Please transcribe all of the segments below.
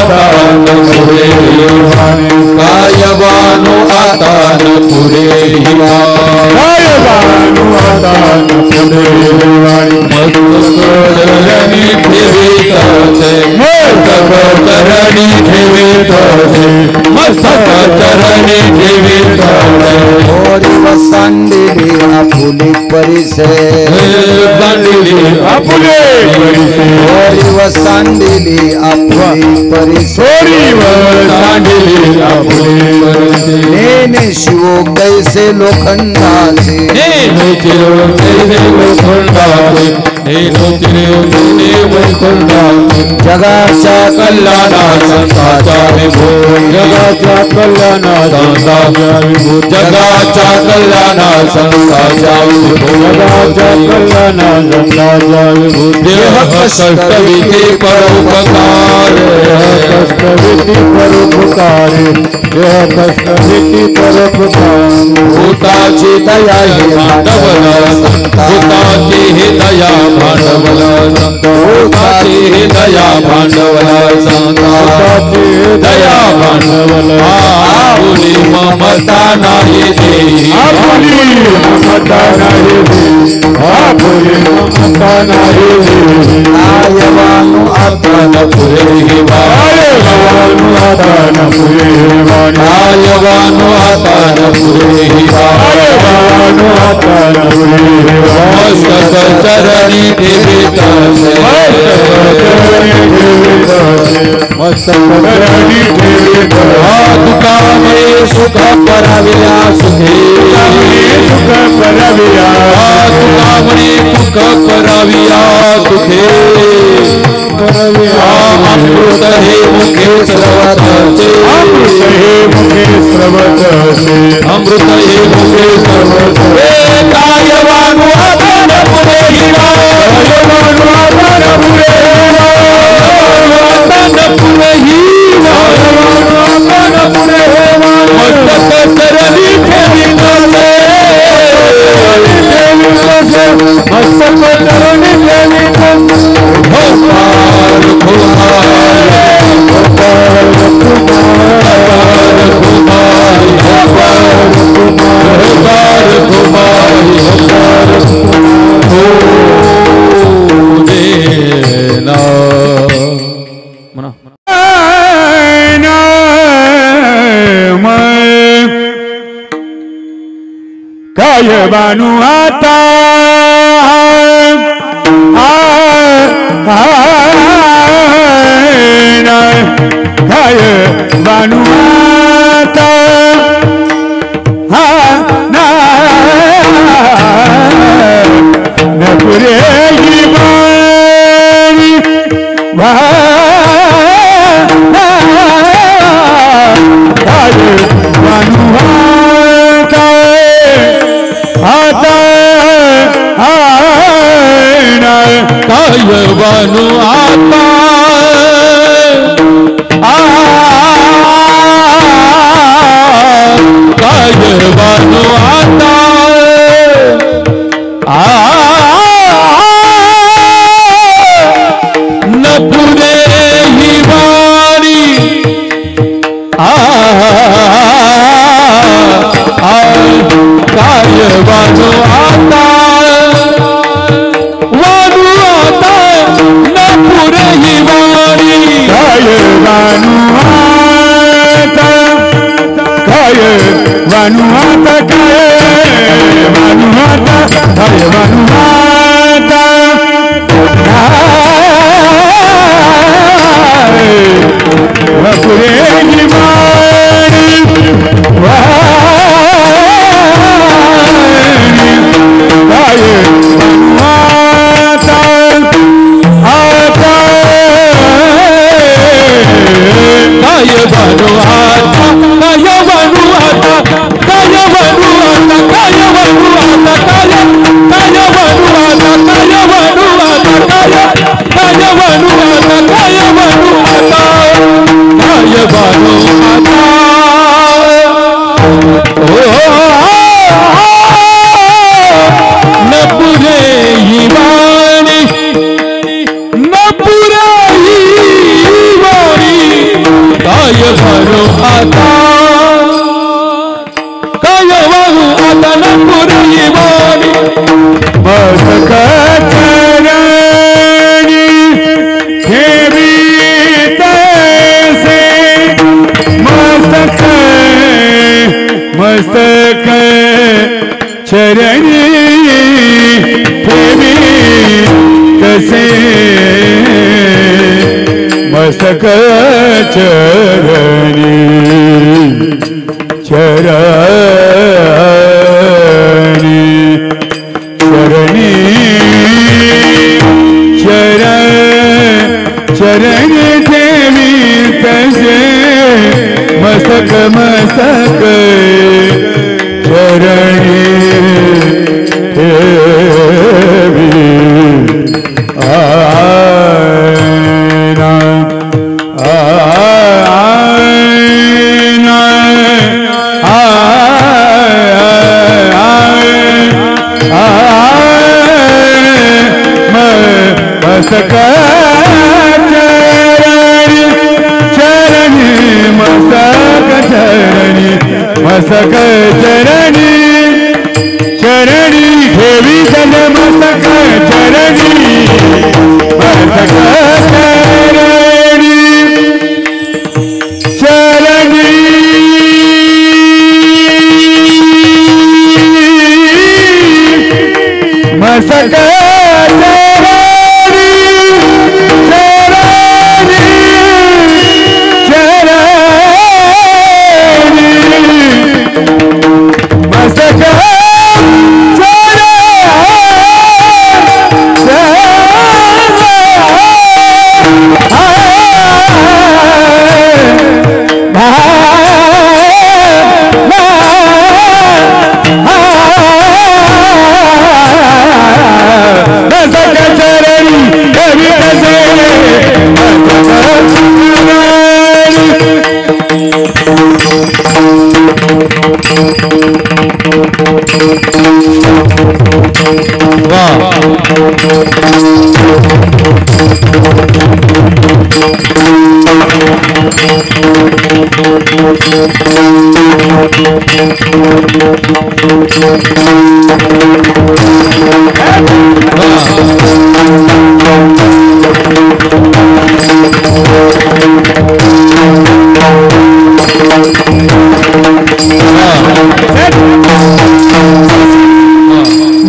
आता न पुरे कायवानो आता न पुरे कायवानो आता न पुरे मस्तकरणी ठेवीतसे मस्तकरणी ठेवीतसे मस्तकरणी ठेवीतसे ओरी वसांडिली आपुली परिसे सांडिली आपुले परिसे ओरी वसांडिली आपुली परिसे ओरी वसांडिली आपुले परिसे नेने शिवो कैसे लोखंडाचे नेने शिवो कैसे लोखंडाचे नेने शिवो वैकुंठाचे जगाच्या कल्याणाचा विभो जगाच्या कल्याणाचा विभो जगाच्या कल्याणाचा विभो जगाच्या कल्याणाचा विभो देह कष्टविधी परोपकार कष्टविधी परोपकार देह कष्टविधी परोपकार भूताची दया हे मानवल भूताची हे दया मानवल भूताची हे दया भांडवल संताची दया भांडवल आपुली ममता नाही देही आपुली ममता नाही देही आपुली ममता नाही देही आयवानु आता न पुरे आयवानु आता न पुरे आयवानु आता न पुरे आयवानु आता न पुरे मस्तक चरणी देवितसे मस्तकरणी दुःखामुळे सुख पराविया सुखे सुख पराविया दुःखामुळे सुख पराविया सुखे अमृत हे मुखे स्रवतसे अमृत हे मुखे स्रवतसे अमृत हे मुखे स्रवतसे कायवानु आता न पुरे कायवानु आता न पुरे कायवानु आता कायवानु आता न पुरे कायवानु आता कायवानु आता न पुरे ही वाणी कायवानु आता Vanuata वाहू आता काय वाहू आता न पुरी वाणी मस्तक चरणी ठेवी तैसे मस्तक मस्तक चरणी ठेवी तसे मस्तक चरणी चरणी चरणी चरणी ठेवी तसे मस्तक मस्तक चरणी ठेवी मस्तक चरणी चरणी मस्तक चरणी मस्तक चरणी चरणी ठेवी जन मस्तक चरणी मस्तक चरणी चरणी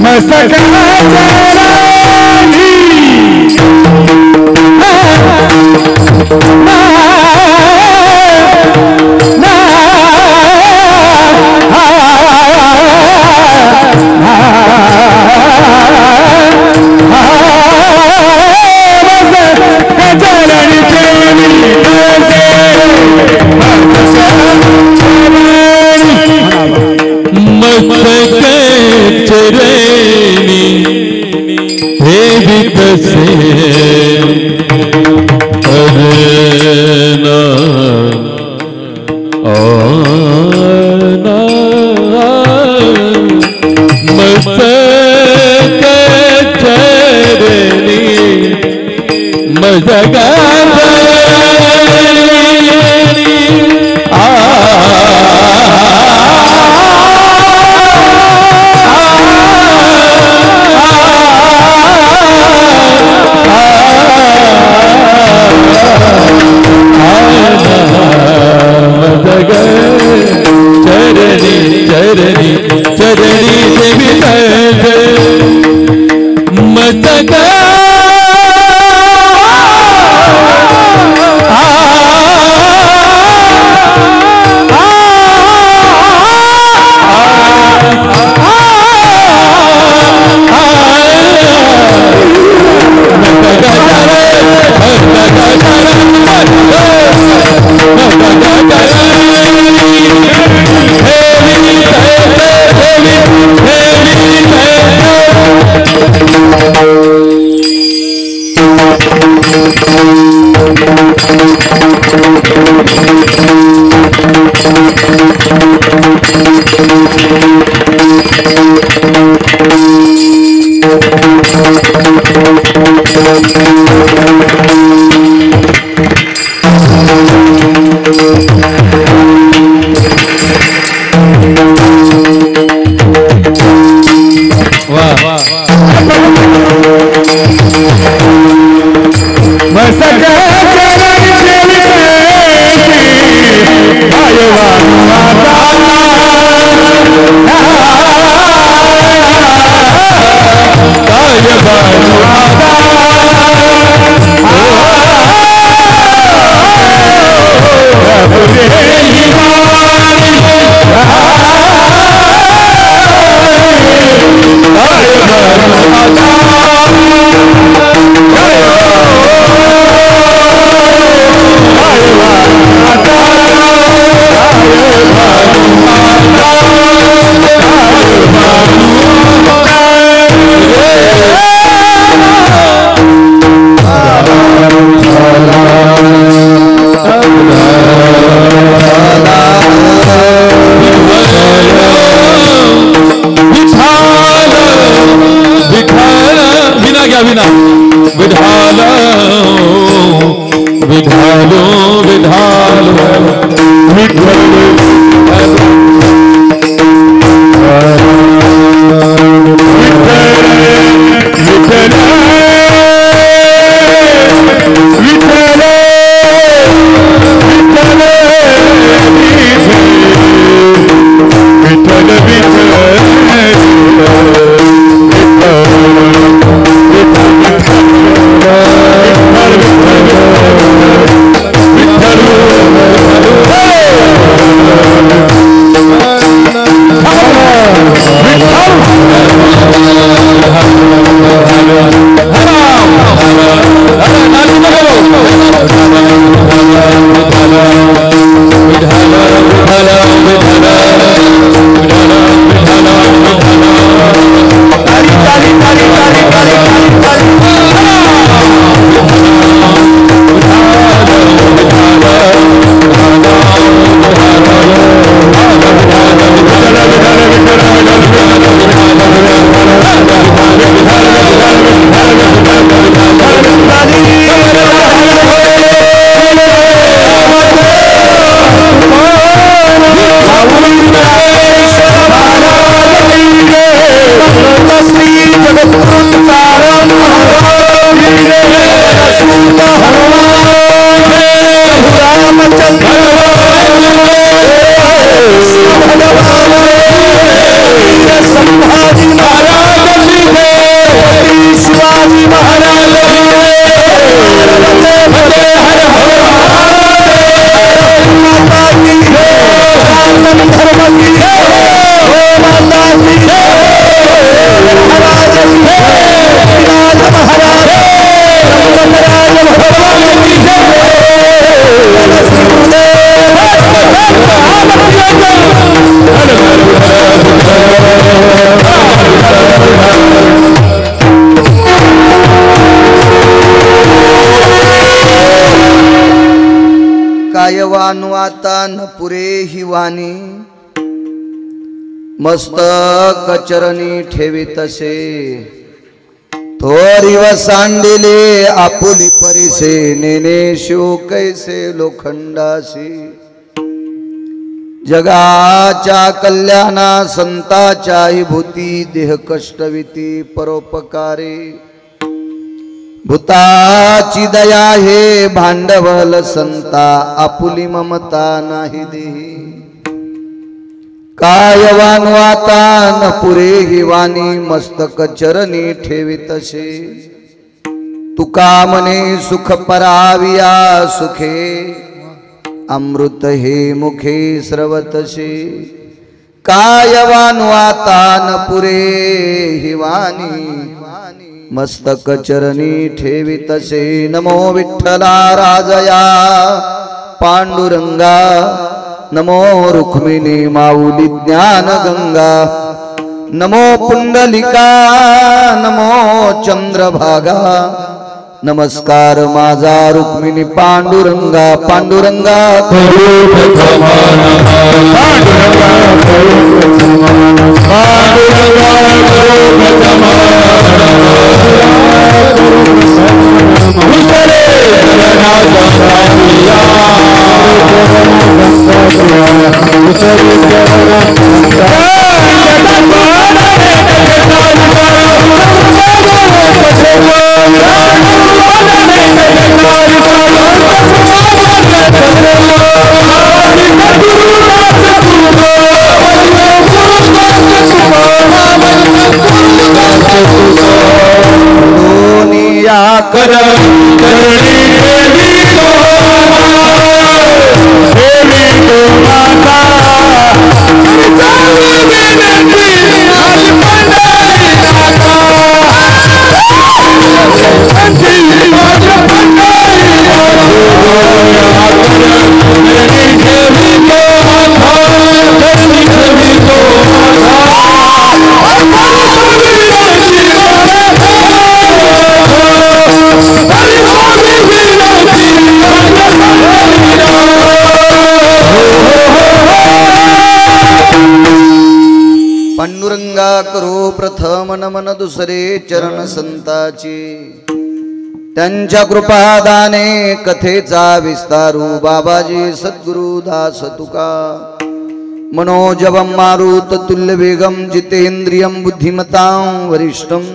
मस्तक कायवानु आता न पुरे ही वाणी मस्तक चरणी ठेवीतसे थोरी वसांडिले आपुली परिसे नेने शिव कैसे लोखंडासी जगाच्या कल्याणा संताच्या भूती देह कष्टविती परोपकारी भूताची दया हे भांडवल संता आपुली ममता नाही देही कायवानु आता न पुरे ही वाणी मस्तक चरणी ठेवीतसे तुका मने सुख पराविया सुखे अमृत हे मुखे स्रवतसे कायवानु आता न पुरे ही वाणी मस्तक चरणी ठेवीतसे नमो विठ्ठला राजया पांडुरंगा नमो रुक्मिणी माऊली ज्ञान गंगा नमो पुंडलिका नमो चंद्रभागा नमस्कार माझा रुक्मिणी पांडुरंगा पांडुरंगा पांडुरंगा पांडुरंगा करो प्रथम नमन दुसरे चरण संताची त्यांच्या कृपादाने कथेचा विस्तारू बाबाजी सद्गुरु दास तुका मनोजवं मारुत तुल्य वेगम जितेंद्रियं बुद्धिमतां वरिष्ठं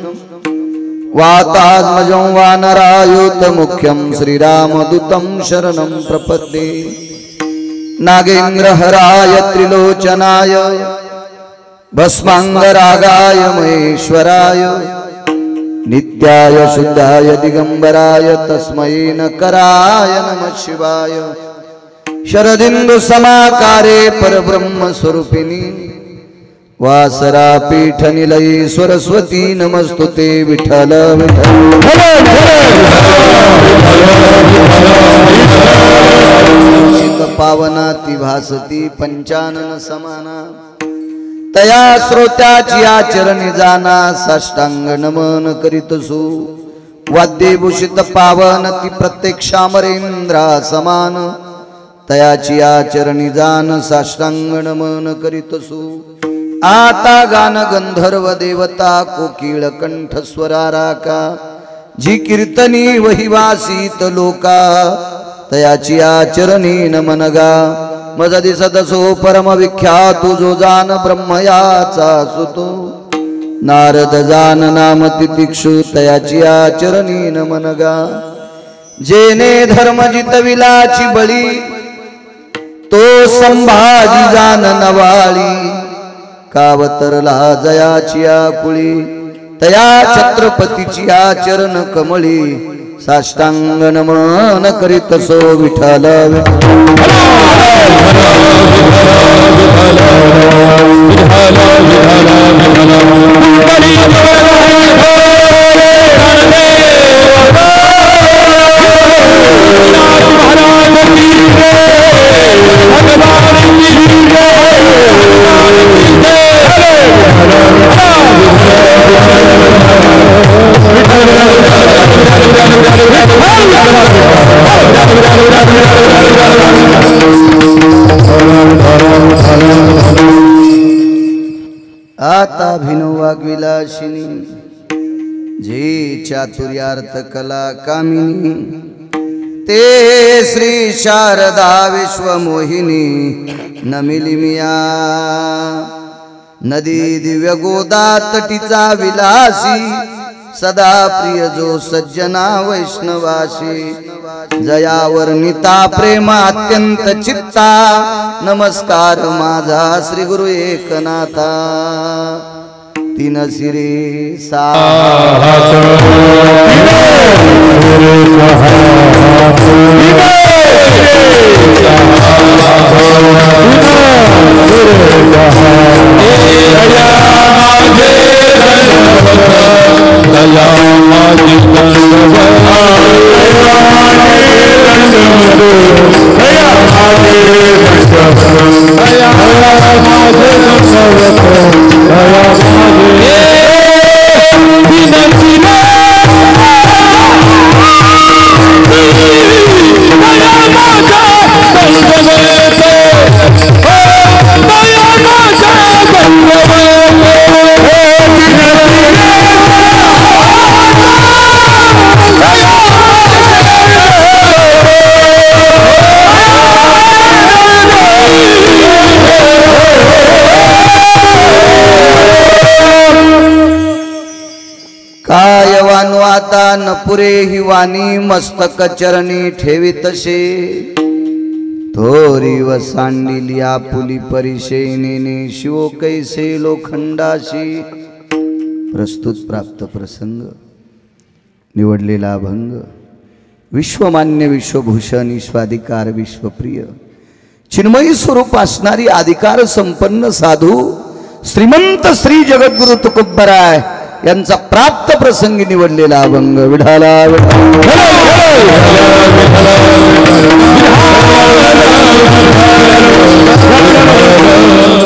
वातात्मजं वानरायुत मुख्यं श्रीरामदूतं शरणं प्रपद्ये नागेन्द्रहराय त्रिलोचनाय भस्मांगरागाय महेश्वराय नित्याय शुद्धाय दिगंबराय तस्मै नकराय नमः शिवाय शरदिंदु समाकारे परब्रह्म स्वरूपिणी वासरा पीठ निलयी सरस्वती नमस्तुते विठ्ठल विठ्ठल पावना ती भासती पंचानन समाना तया श्रोत्याची आचरणी जाना साष्टांग नमन करीतसु वाद्यभूषित पावन ती प्रत्यक्षामरेंद्रा समान तयाची आचरणी जान साष्टांग नमन करीतसु आता गान गंधर्व देवता कोकिळ कंठ स्वराराका जी कीर्तनी वहिवासीत लोका तयाची आचरणी नमनगा मज दिसतसो परम विख्यात जो जान ब्रह्मयाचा सुतो नारद जान नाम तितिक्षु तयाची आचरणी नमनगा जेने धर्म जितविलाची बळी तो संभाजी जान नवाळी कावतरला जयाची आकुळी तया छत्रपतीची आचरण कमळी साष्टांग नमन करीतसो विठ्ठल आता भिनो वाग्विलासिनी जे चातुर्यार्थ कला कामिनी ते श्री शारदा विश्वमोहिनी नमिलिमिया नदी दिव्य गोदा तटीचा विलासी सदा प्रिय जो सज्जना वैष्णवासी जयावर निता प्रेम अत्यंत चित्ता नमस्कार माझा श्री गुरु एकनाथा तीन शिरे न पुरे ही वाणी मस्तक चरणी ठेवी तसे थोरी व सांडिली आपुली परिशेने शिव कैसे लोखंडाशी. प्रस्तुत प्राप्त प्रसंग निवडलेला अभंग विश्वमान्य विश्वभूषण ईश्वाधिकार विश्वप्रिय चिन्मयी स्वरूप असणारी अधिकार संपन्न साधू श्रीमंत श्री जगद्गुरु तुकोबराय यांचा प्राप्त प्रसंगी निवडलेला अभंग. विढाला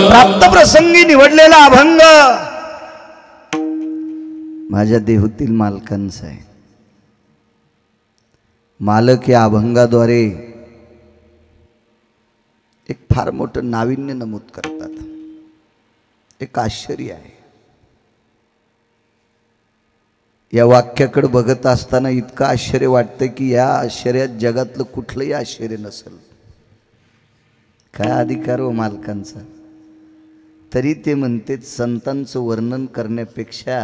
प्राप्त प्रसंगी निवडलेला अभंग माझ्या देहूतील मालकांचा आहे. मालक या अभंगाद्वारे एक फार मोठं नाविन्य नमूद करतात. एक आश्चर्य आहे. या वाक्याकडे बघत असताना इतकं आश्चर्य वाटतं की या आश्चर्यात जगातलं कुठलंही आश्चर्य नसेल. काय अधिकार व मालकांचा. तरी ते म्हणते संतांचं वर्णन करण्यापेक्षा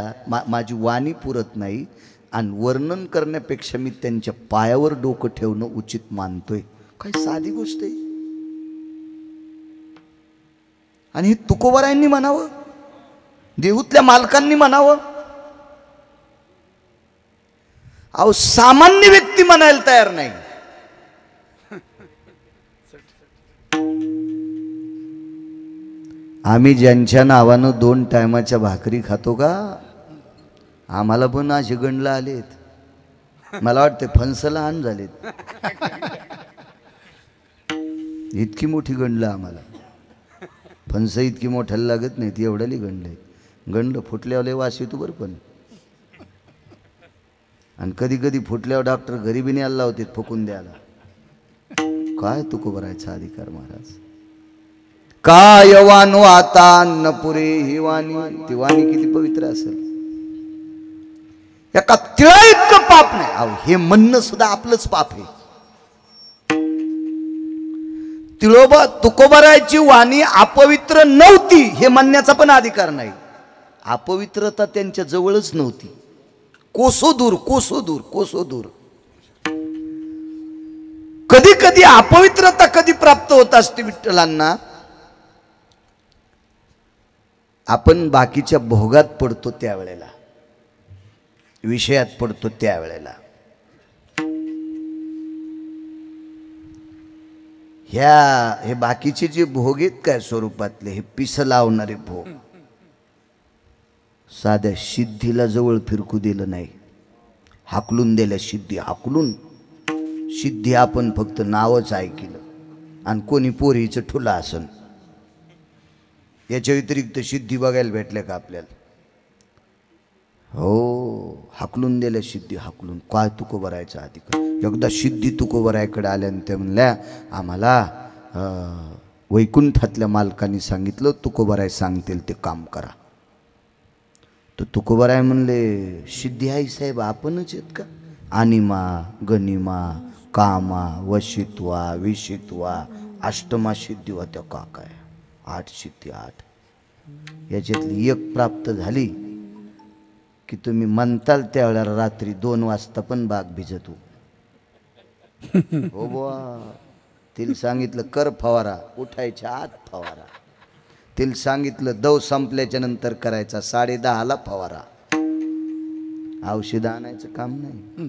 माझी वाणी पुरत नाही आणि वर्णन करण्यापेक्षा मी त्यांच्या पायावर डोकं ठेवणं उचित मानतोय. काय साधी गोष्ट आहे. आणि हे तुकोबारायांनी म्हणावं, देहूतल्या मालकांनी म्हणावं. अहो सामान्य व्यक्ती म्हणायला तयार नाही. आम्ही ज्यांच्या नावानं 2 टायमाच्या भाकरी खातो का, आम्हाला पण असे गंडला आलेत. मला वाटते फणस लहान झालेत. इतकी मोठी गंडलं आम्हाला. फणस इतकी मोठ्याला लागत नाहीत, एवढ्याली गंडले. गंडलं फुटल्यावर वास येतो बरं. पण आणि कधी कधी फुटल्यावर डॉक्टर गरीबी न्यायला लावते फुकून द्यायला. काय तुकोबरायचा अधिकार महाराज. काय वानो आता न पुरे ही वाणी. ती वाणी किती पवित्र असेल. एका तिळा इतकं पाप नाही. अहो हे म्हणणं सुद्धा आपलंच पाप आहे. तिळोबा तुकोबारायची वाणी अपवित्र नव्हती हे म्हणण्याचा पण अधिकार नाही. अपवित्रता त्यांच्या जवळच नव्हती. कोसो दूर कोसो दूर कोसो दूर. कधी कधी अपवित्रता कधी प्राप्त होत असते विठ्ठलांना. आपण बाकीच्या भोगात पडतो त्यावेळेला, विषयात पडतो त्यावेळेला. हे बाकीचे जे भोग आहेत काय स्वरूपातले, हे पिस लावणारे भोग. साध्या सिद्धीला जवळ फिरकू दिलं नाही. हाकलून दिल्या सिद्धी. हाकलून सिद्धी आपण फक्त नावच ऐकलं. आणि कोणी पोरीचं ठुला असन. याच्या व्यतिरिक्त सिद्धी बघायला भेटल्या का आपल्याला. हो हाकलून दिल्या सिद्धी. हाकलून. काय तुकोबरायचा अधिकार. एकदा सिद्धी तुकोबरायकडे आल्याने ते म्हणल्या आम्हाला वैकुंठातल्या मालकांनी सांगितलं तुकोबराय सांगतील ते काम करा. तर तुकोबराय म्हणले सिद्धी आई साहेब आपणच आहेत का. अनिमा गनिमा कामा वशित्वा विशित्वा अष्टमा सिद्धी होत्या का. काय 8 सिद्धी 8. याच्यातली एक प्राप्त झाली की तुम्ही म्हणताल त्यावेळेला रात्री 2 वाजता पण बाग भिजतो. हो बुवा. तिला सांगितलं कर फवारा, उठायच्या आत फवारा. तिला सांगितलं दव संपल्याच्या नंतर करायचा, 10:30ला फवारा. औषध आणायचं काम नाही.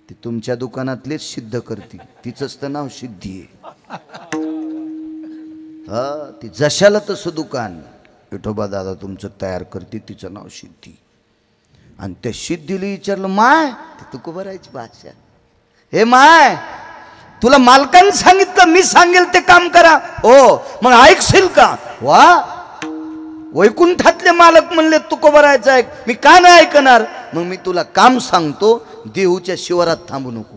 ती तुमच्या दुकानातलेच सिद्ध करते. तिचंच तर नाव सिद्धी आहे. हा ती जशाला तसं दुकान विठोबा दादा तुमचं तयार करते, तिचं नाव सिद्धी. आणि त्या सिद्धीला विचारलं माय, तुकोबरायची भाषा. हे माय तुला मालकाने सांगितलं मी सांगेल ते काम करा. हो मग ऐकशील का. वा वैकुंठातले मालक म्हणले तुकोबरायचं ऐक. मी का नाही ऐकणार. मग मी तुला काम सांगतो. देहूच्या शिवारात थांबू नको.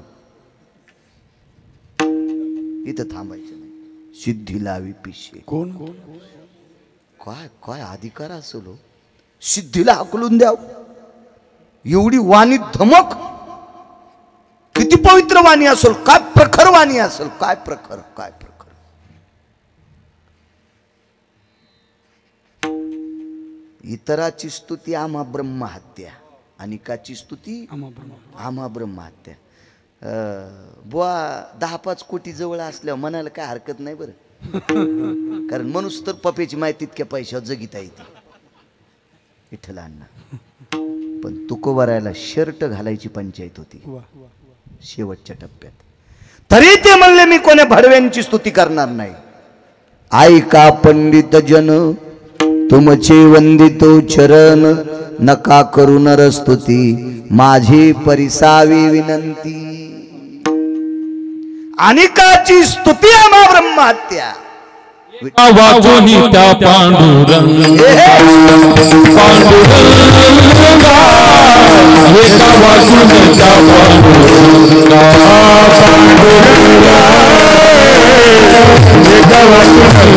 इथं थांबायचं नाही. सिद्धी लावी पिशे. कोण काय काय अधिकार असेल. सिद्धीला हाकलून द्याव. एवढी वाणी धमक. किती पवित्र वाणी असेल. काय प्रखर वाणी असेल. काय प्रखर काय प्रखर. इतराची स्तुती आम्हा ब्रह्महत्या. अनिकाची स्तुती आम्हा ब्रह्महत्या. बुवा 10-5 कोटी जवळ असल्यावर म्हणायला काय हरकत नाही बरं. कारण मनुष्य तर पपेची माहिती इतक्या पैशावर जगिता येते विठ्ठल अण्णा. पण तुकोबारायला शर्ट घालायची पंचायत होती शेवटच्या टप्प्यात. तरी ते म्हणले मी कोण्या भडव्यांची स्तुती करणार नाही. ऐका पंडित जन तुमचे वंदितो चरण, नका करू नर स्तुती माझी परिसावी विनंती. अनिकाची स्तुती आम्हा ब्रह्महत्या. वाचोनी त्या पांडुरंगा एका वाचोनी त्या पांडुरंगा एका वाचोनी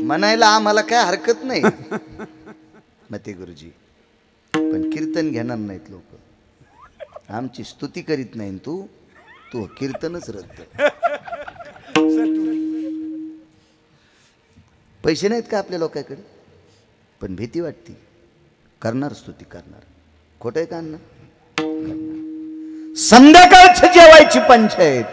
म्हणायला आम्हाला काय हरकत नाही मते गुरुजी. पण कीर्तन घेणार नाहीत लोक. आमची स्तुती करीत नाही तू कीर्तनच रद्द. पैसे नाहीत का आपल्या लोकांकडे, पण भीती वाटते. करणार स्तुती करणार. खोटं आहे का अण्णा? संध्याकाळच जेवायची पंचायत.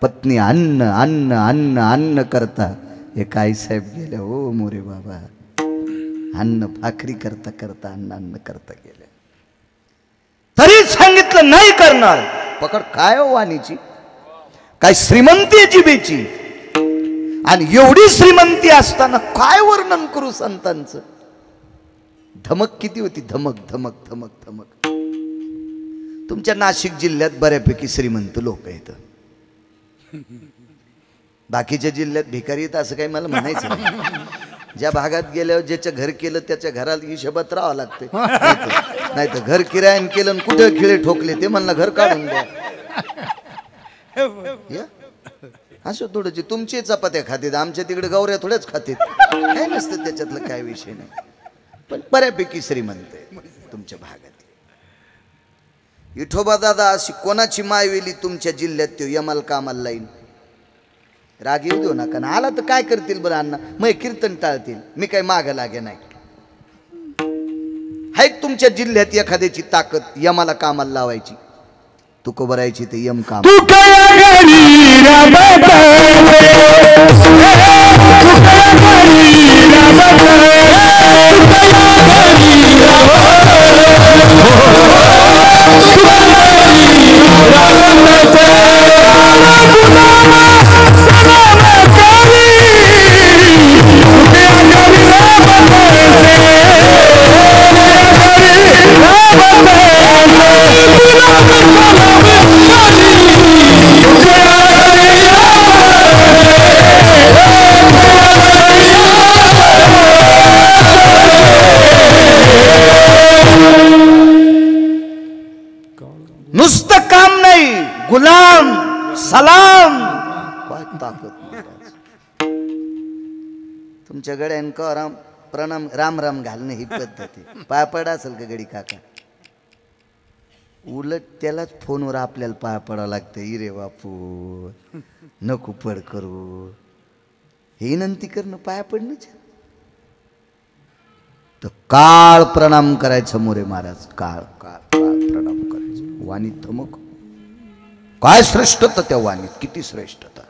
पत्नी अन्न अन्न अन्न अन्न करता एक आई साहेब गेल्या. ओ मोरे बाबा, अन्न भाकरी करता करता अन्न अन्न करता गेल्या. तरी सांगितलं नाही करणार. पकड काय हो वाणीची, काय श्रीमंती जिबेची. आणि एवढी श्रीमंती असताना काय वर्णन करू संतांचं. धमक किती होती, धमक धमक धमक धमक. तुमच्या नाशिक जिल्ह्यात बऱ्यापैकी श्रीमंत लोक आहेत. बाकीच्या जिल्ह्यात भिकारी येत असं काही मला म्हणायचं नाही. ज्या भागात गेल्यावर ज्याचं घर केलं त्याच्या घरात हिशोबात राहावं लागते. नाही तर घर किरायान केलं आणि कुठे खिळे ठोकले ते म्हणलं घर काढून द्या. असं थोडंची तुमची चपात्या खातेत, आमच्या तिकडे गौऱ्या थोड्याच खातेत. काय नसतं त्याच्यातलं, काय विषय नाही. पण बऱ्यापैकी श्रीमंत आहे तुमच्या भागातले. विठोबा दादा अशी कोणाची मायवेली तुमच्या जिल्ह्यात तो यमाल कामाला लाईन. राग येऊ देऊ नका ना. आला तर काय करतील बरं अण्णा, मग कीर्तन टाळतील. मी काही माग लागे नाही. हाय तुमच्या जिल्ह्यात एखाद्याची ताकद यमाला कामाला लावायची, तुकोबरायची ते यम काम. नुसतं काम नाही, गुलाम सलाम. काय ताकद तुमच्या गड्यांका. राम प्रणाम राम राम घालणं ही पद्धती. पाय पडा असेल का गडी काका. उलट त्यालाच फोनवर आपल्याला पाय पडावं लागतं. इरे बापू नको पड करू, हे विनंती करणं पाया पडणंच. तर काळ प्रणाम करायचं मोरे महाराज. काळ काळ काळ प्रणाम करायचं. वाणी धमक काय श्रेष्ठता त्या वाणीत, किती श्रेष्ठता.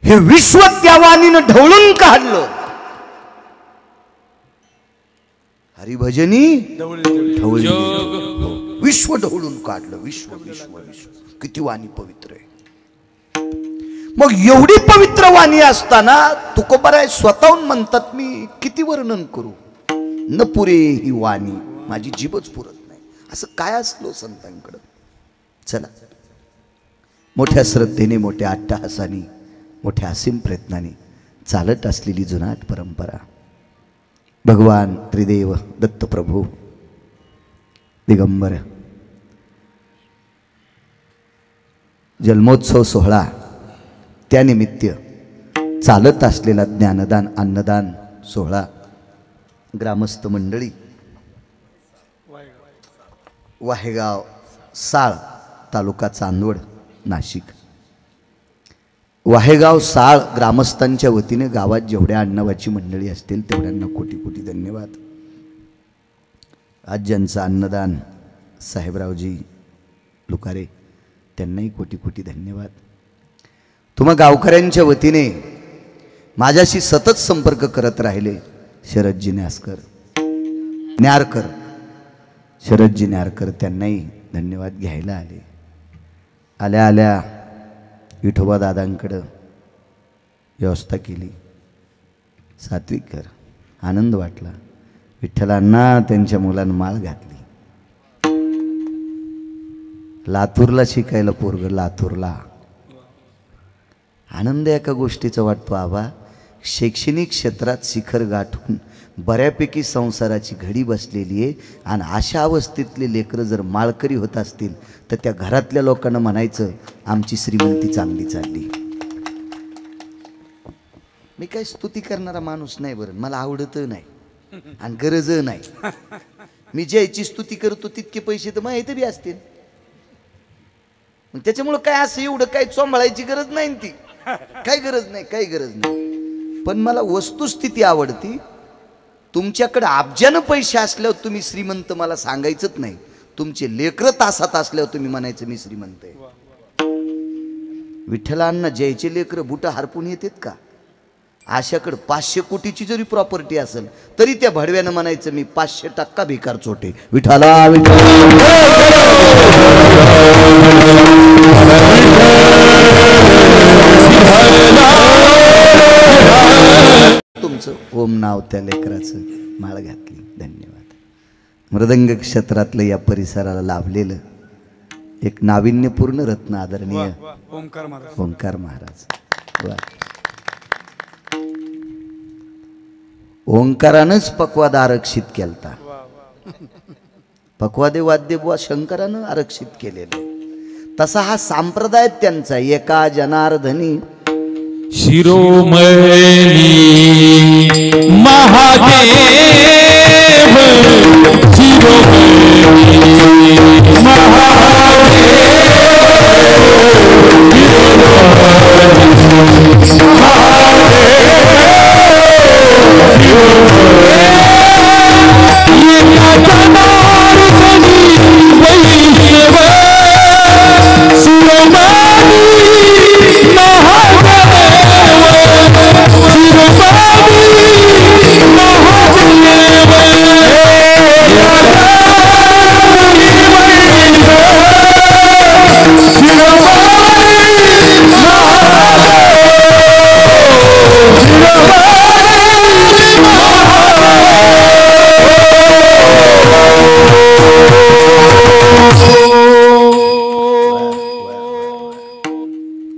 हे विश्व त्या वाणीनं ढवळून काढलं. हरिभजनी ढवळली, विश्व ढवळून काढलं. विश्व विश्व विश्व किती वाणी पवित्र आहे. मग एवढी पवित्र वाणी असताना तुकोबाराय स्वतःहून म्हणतात मी किती वर्णन करू, न पुरे ही वाणी, माझी जीभच पुरत नाही. असं काय असलो संतांकडं. चला, मोठ्या श्रद्धेने, मोठ्या अट्टहासाने, मोठ्या असीम प्रयत्नाने चालत असलेली जुनाट परंपरा. भगवान त्रिदेव दत्तप्रभू दिगंबर जन्मोत्सव सोहळा, त्यानिमित्त चालत असलेला ज्ञानदान अन्नदान सोहळा ग्रामस्थ मंडळी वाहेगाव साळ तालुका चांदवड नाशिक. वाहेगाव साळ ग्रामस्थांच्या वतीने गावात जेवढ्या अण्णावाची मंडळी असतील तेवढ्यांना कोटी कोटी धन्यवाद. आज ज्यांचं अन्नदान साहेबरावजी लुकारे, त्यांनाही कोटी कोटी धन्यवाद. तुम्हा गावकऱ्यांच्या वतीने माझ्याशी सतत संपर्क करत राहिले शरदजी न्यारकर, शरदजी न्यारकर, त्यांनाही धन्यवाद घ्यायला आले. आल्या आल्या विठोबा दादांकडं व्यवस्था केली. सात्विक घर, आनंद वाटला. विठ्ठलांना त्यांच्या मुलांना माळ घातली. लातूरला शिकायला पोरग, लातूरला. आनंद एका गोष्टीचा वाटतो, आबा शैक्षणिक क्षेत्रात शिखर गाठून बऱ्यापैकी संसाराची घडी बसलेली आहे आणि अशा अवस्थेतले लेकरं जर माळकरी होत असतील तर त्या घरातल्या लोकांना म्हणायचं आमची श्रीमंती चांगली चालली. मी काय स्तुती करणारा माणूस नाही, बरं मला आवडत नाही आणि गरज नाही. मी ज्याची स्तुती करतो तितके पैसे तर माहिती बी असतील. त्याच्यामुळं काय असं एवढं काय चोंबळायची गरज नाही, ती काही गरज नाही, काही गरज नाही. पण मला वस्तुस्थिती आवडती. तुमच्याकडे अब्जानं पैसे असल्यावर तुम्ही श्रीमंत मला सांगायचंच नाही. तुमचे लेकरं तासात असल्यावर तुम्ही म्हणायचं मी श्रीमंत आहे. विठ्ठलांना जयचे लेकरं बुटा हरपून येतात का? आशाकडे 500 कोटीची जरी प्रॉपर्टी असेल तरी त्या भडव्यानं म्हणायचं मी 500% भिकार चोटे. विठ्ठला तुमचं ओम नाव त्या लेकराचं माळ घातली. धन्यवाद. मृदंग क्षेत्रातलं या परिसराला लाभलेलं एक नाविन्यपूर्ण रत्न आदरणीय ओंकार महाराज. ओंकारानंच पक्वाद आरक्षित केलता. पक्वादे वाद्य बुवा शंकरानं आरक्षित केलेले. तसा हा संप्रदाय त्यांचा. एका जनार्दनी शिरोमणी महादेव, शिरोमणी महादेव,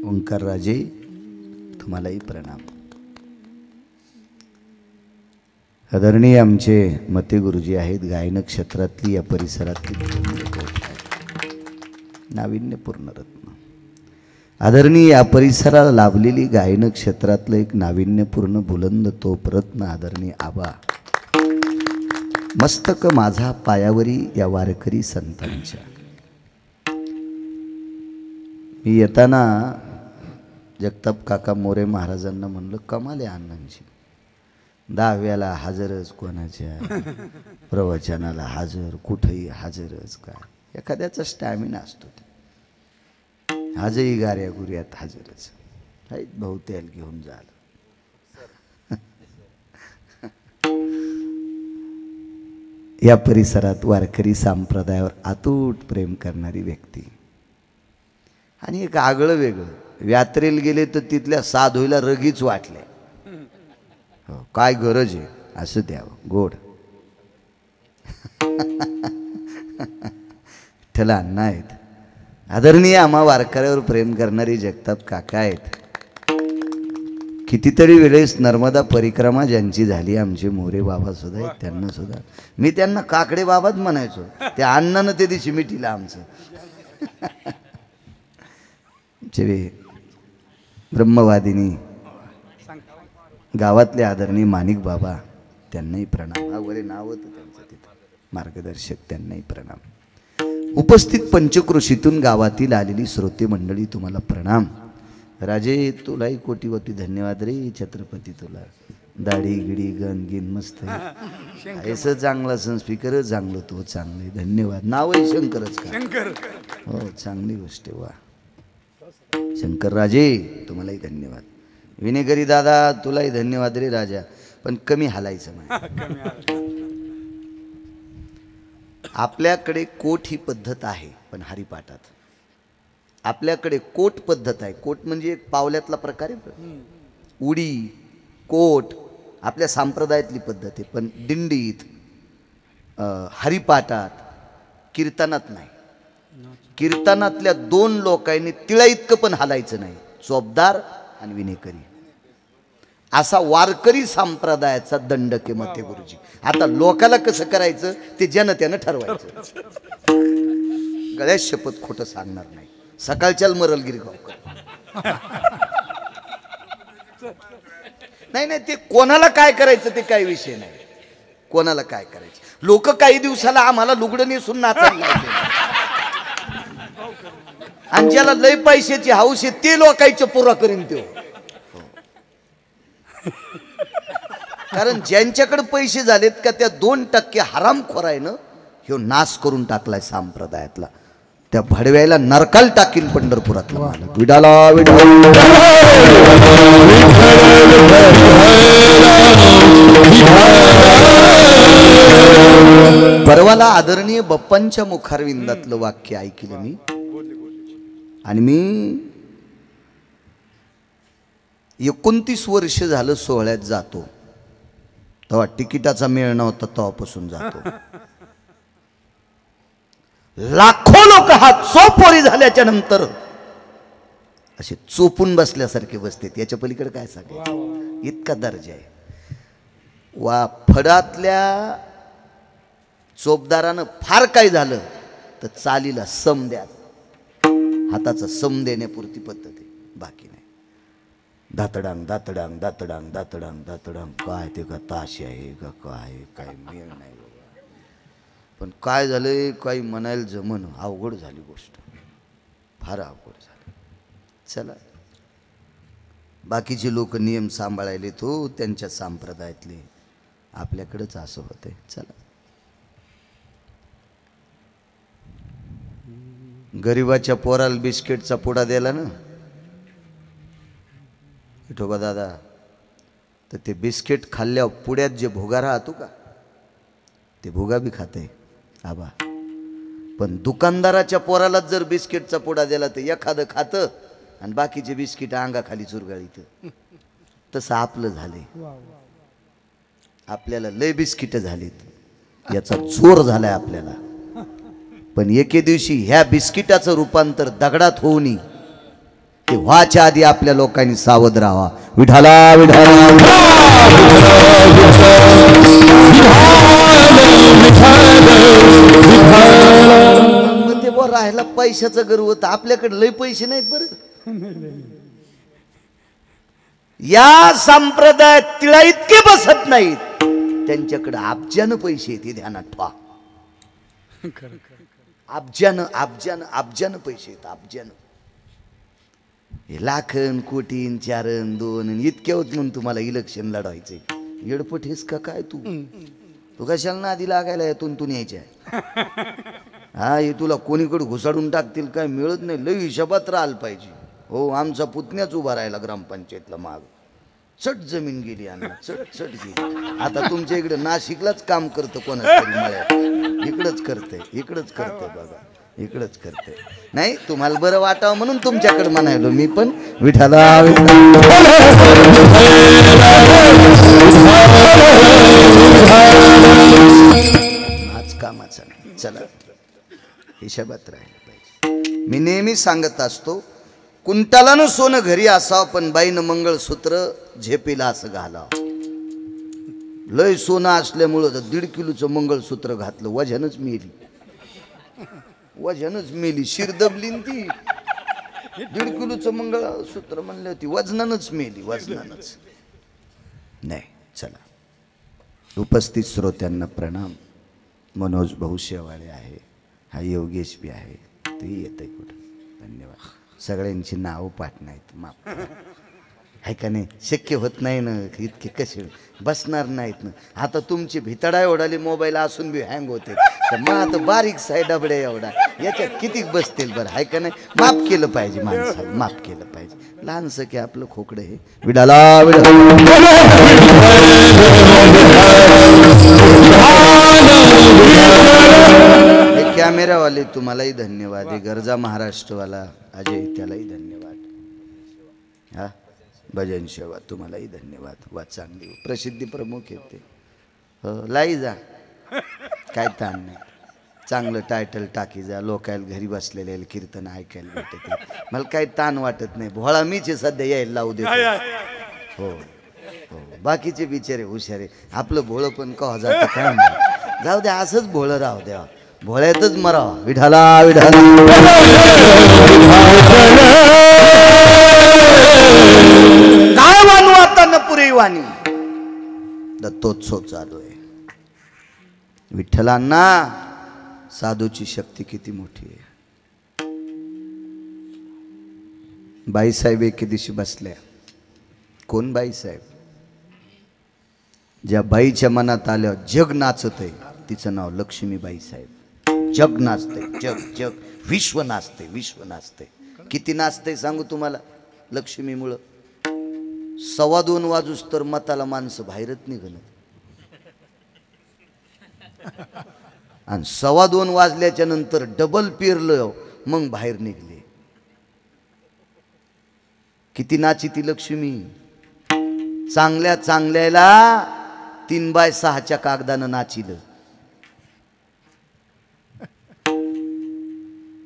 ओंकार राजे तुम्हालाही प्रणाम. आदरणीय आमचे मते गुरुजी आहेत. गायन क्षेत्रातली या परिसरातली नाविन्यपूर्ण रत्न. आदरणीय या परिसराला लाभलेली गायन क्षेत्रातलं एक नाविन्यपूर्ण बुलंद तोप रत्न आदरणीय आबा. मस्तक माझा पायावरी या वारकरी संतांच्या. मी येताना जगताप काका मोरे महाराजांना म्हणलं कमाल आहे अण्णांची. 10व्याला हजरच, कोणाच्या प्रवचनाला हजर, कुठेही हजरच. काय एखाद्याचा स्टॅमिना असतो. आजही गाऱ्या गुऱ्यात हजरच आहेत. बहुतेल घेऊन झालं. या परिसरात वारकरी संप्रदायावर अतूट प्रेम करणारी व्यक्ती. आणि एक आगळं वेगळं. यात्रेला गेले तर तिथल्या साधूला रगीच वाटले. हो, काय गरज आहे असं द्यावं गोड. विठ्ठल अण्णा आहेत, आदरणीय आम्हा वारकऱ्यावर प्रेम करणारी जगताप काका आहेत. कितीतरी वेळेस नर्मदा परिक्रमा ज्यांची झाली आमचे मोरे बाबा सुद्धा आहेत, त्यांना सुद्धा मी त्यांना काकडे बाबाच म्हणायचो. त्या अण्णानं ते दिवशी मिठीला आमचं ब्रह्मवादिनी गावातले आदरणीय माणिक बाबा, त्यांनाही प्रणाम. वगैरे नाव होतं त्यांचं तिथं मार्गदर्शक, त्यांनाही प्रणाम. उपस्थित पंचक्रोशीतून गावातील आलेली श्रोते मंडळी तुम्हाला प्रणाम. राजे तुलाही कोटीवटी धन्यवाद रे छत्रपती, तुला दाढी गिडी गण गिन मस्त आहे, असं चांगला सण स्पीकर चांगलं, तो चांगले धन्यवाद. नावही शंकरच का? हो चांगली गोष्ट आहे. वा शंकर राजे तुम्हालाही धन्यवाद. विनेकरी दादा तुलाही धन्यवाद रे राजा, पण कमी हालायचं नाही. आपल्याकडे कोट ही पद्धत आहे, पण हरिपाठात आपल्याकडे कोट पद्धत आहे. कोट म्हणजे एक पावल्यातला प्रकार आहे. उडी कोट आपल्या संप्रदायातली पद्धत आहे, पण दिंडीत हरिपाठात कीर्तनात नाही. कीर्तनातल्या दोन लोकांनी तिळा इतकं पण हालायचं नाही, चोपदार आणि विनेकरी. असा वारकरी संप्रदायाचा दंडक आहे मते गुरुजी. आता लोकाला कसं करायचं ते जनतेनं ठरवायचं. गळ्यात शपथ खोटं सांगणार नाही. सकाळच्याल मरल गिरगावकर नाही नाही, ते कोणाला काय करायचं ते काही विषय नाही. कोणाला काय करायचं, लोक काही दिवसाला आम्हाला लुगडं नेसून नाचायला लागले, आणि ज्याला लय पैशाची हौस आहे ते लोकांचं पुरा करीन तो. कारण ज्यांच्याकडे पैसे झालेत का त्या 2% हरामखोरायनं ह्यो नाश करून टाकलाय संप्रदायातला. त्या भडव्याला नरकाल टाकीन पंढरपुरातला मालक. विडाला परवाला आदरणीय बाप्पांच्या मुखारविंदातलं वाक्य ऐकलं मी, आणि मी 29 वर्ष झालं सोहळ्यात जातो. तेव्हा तिकिटाचा मेळ नव्हता, तेव्हापासून जातो. लाखो लोक हात चोपोरी झाल्याच्या नंतर असे चोपून बसल्यासारखे बसतात. याच्या पलीकडे काय सांगायचं, इतका दर्जा आहे. वा फडातल्या चोपदारानं फार काय झालं तर चालीला सम द्या, हाताचा सम देण्यापुरती पद्धत आहे, बाकी नाही. दातडांग दातडांग दातडांग दातडांग दातडांग काय ते का ताशी आहे का काय मेळ नाही बाबा. पण काय झालंय काही म्हणायला जमन, अवघड झाली गोष्ट, फार अवघड झाली. चला बाकीचे लोक नियम सांभाळायले तो त्यांच्या संप्रदायातले, आपल्याकडंच असं होतंय. चला गरीबाच्या पोराला बिस्किटचा पुडा दिला ना विठोबा दादा, तर ते बिस्किट खाल्ल्यावर पुड्यात जे भोगा राहतो का ते भोगा बी खाते आबा. पण दुकानदाराच्या पोराला जर बिस्किटचा पुडा दिला तर एखादं खातं आणि बाकीचे बिस्किट अंगाखाली चुरगाळीत. तसं आपलं झालंय. आपल्याला लय बिस्किट झालीत, याचा जोर झालाय आपल्याला. पण एके दिवशी ह्या बिस्किटाचं रूपांतर दगडात होऊ नये ते व्हायच्या आधी आपल्या लोकांनी सावध राहावा. विठाला विठाला ते बो राहायला पैशाचा गर्व होता. आपल्याकडे लय पैसे नाहीत बरं. या संप्रदायात तिळा इतके बसत नाहीत, त्यांच्याकडे अब्जानं पैसे येते, ध्यानात ठेवा. अब्जानं अब्जानं अब्जानं पैसे येत, अब्जानं. हे लाखन कोटीन चारन दोन इतक्याच म्हणून तुम्हाला इलेक्शन लढवायचंय. येडपट हेस का काय तू कशाला ना आधी लागायला तुंतून यायच्या. हा हे तुला कोणीकडे घुसाडून टाकतील काय मिळत नाही, लय हिशोबात राहायला पाहिजे. हो आमचा पुतण्याच उभा राहिला ग्रामपंचायतला माग, चट जमीन गेली अण्णा, चट गेली. आता तुमच्या इकडे नाशिकलाच काम करतं कोणाच तरी मळ्यात, इकडंच करतंय बघा, इकडंच करतंय. नाही तुम्हाला बरं वाटावं म्हणून तुमच्याकडे म्हणायलो मी, पण विठाला आज कामाचा नाही. चला हिशोबात राहिलं पाहिजे. मी नेहमी सांगत असतो, कुंटालानं सोनं घरी असावं पण बाईनं मंगळसूत्र झेपीला असं घालावं. लय सोनं असल्यामुळं 1.5 किलोचं मंगळसूत्र घातलं, वजनच मेली, शिर दबली ती. 1.5 किलोचं मंगळसूत्र म्हणलं होती, वजनानच मेली, वजनानच नाही. चला, उपस्थित श्रोत्यांना प्रणाम. मनोज भाऊ शेवाळे आहे, हा योगेश बी आहे, तेही येतंय कुठं. धन्यवाद. सगळ्यांची नावं पाठ नाहीत, माफ आहे का नाही. शक्य होत नाही ना, इतके कसे बसणार नाहीत ना. आता तुमची भितडा एवढाली मोबाईल असून बी हँग होते, तर मग आता बारीक साईड डबडे एवढा याच्यात किती बसतील बरं, आहे का नाही. माफ केलं पाहिजे माणसाला, माफ केलं पाहिजे. लहानसं की आपलं खोकडं हे विडाला कॅमेरावाले तुम्हालाही धन्यवाद. हे गरजा महाराष्ट्रवाला अजय त्यालाही धन्यवाद. हा भजन सेवा तुम्हालाही धन्यवाद. वा चांगली प्रसिद्धी प्रमुख येते. लाई जा, काय ताण नाही. चांगलं टायटल टाकी जा, लोकायला घरी बसलेले कीर्तन ऐकायला भेटते. मला काही ताण वाटत नाही. भोळा मीच सध्या यायला लावू देतो. हो हो, बाकीचे बिचारे हुशारे. आपलं भोळं पण कवा जातं काय नाही. जाऊ द्या, असंच भोळं राहू द्या, भोळ्यातच मरावा. विठाला विठाला काय वानू आता न पुरे वाणी. दत्तोत्सव चालू आहे. विठ्ठलांना साधूची शक्ती किती मोठी आहे. बाईसाहेब एके दिवशी बसल्या. कोण बाईसाहेब? ज्या बाईच्या मनात आल्यावर जग नाचत आहे, तिचं नाव लक्ष्मीबाई साहेब. जग नाचते, जग जग, विश्व नाचते, विश्व नाचते. किती नाचते सांगू तुम्हाला लक्ष्मीमुळं. 2:15 वाजूस तर मताला माणसं बाहेरच निघणं, आणि 2:15 वाजल्याच्या नंतर डबल पिरलं मग बाहेर निघले. किती नाची ती लक्ष्मी. चांगल्या चांगल्याला 3x6 कागदानं नाचिलं.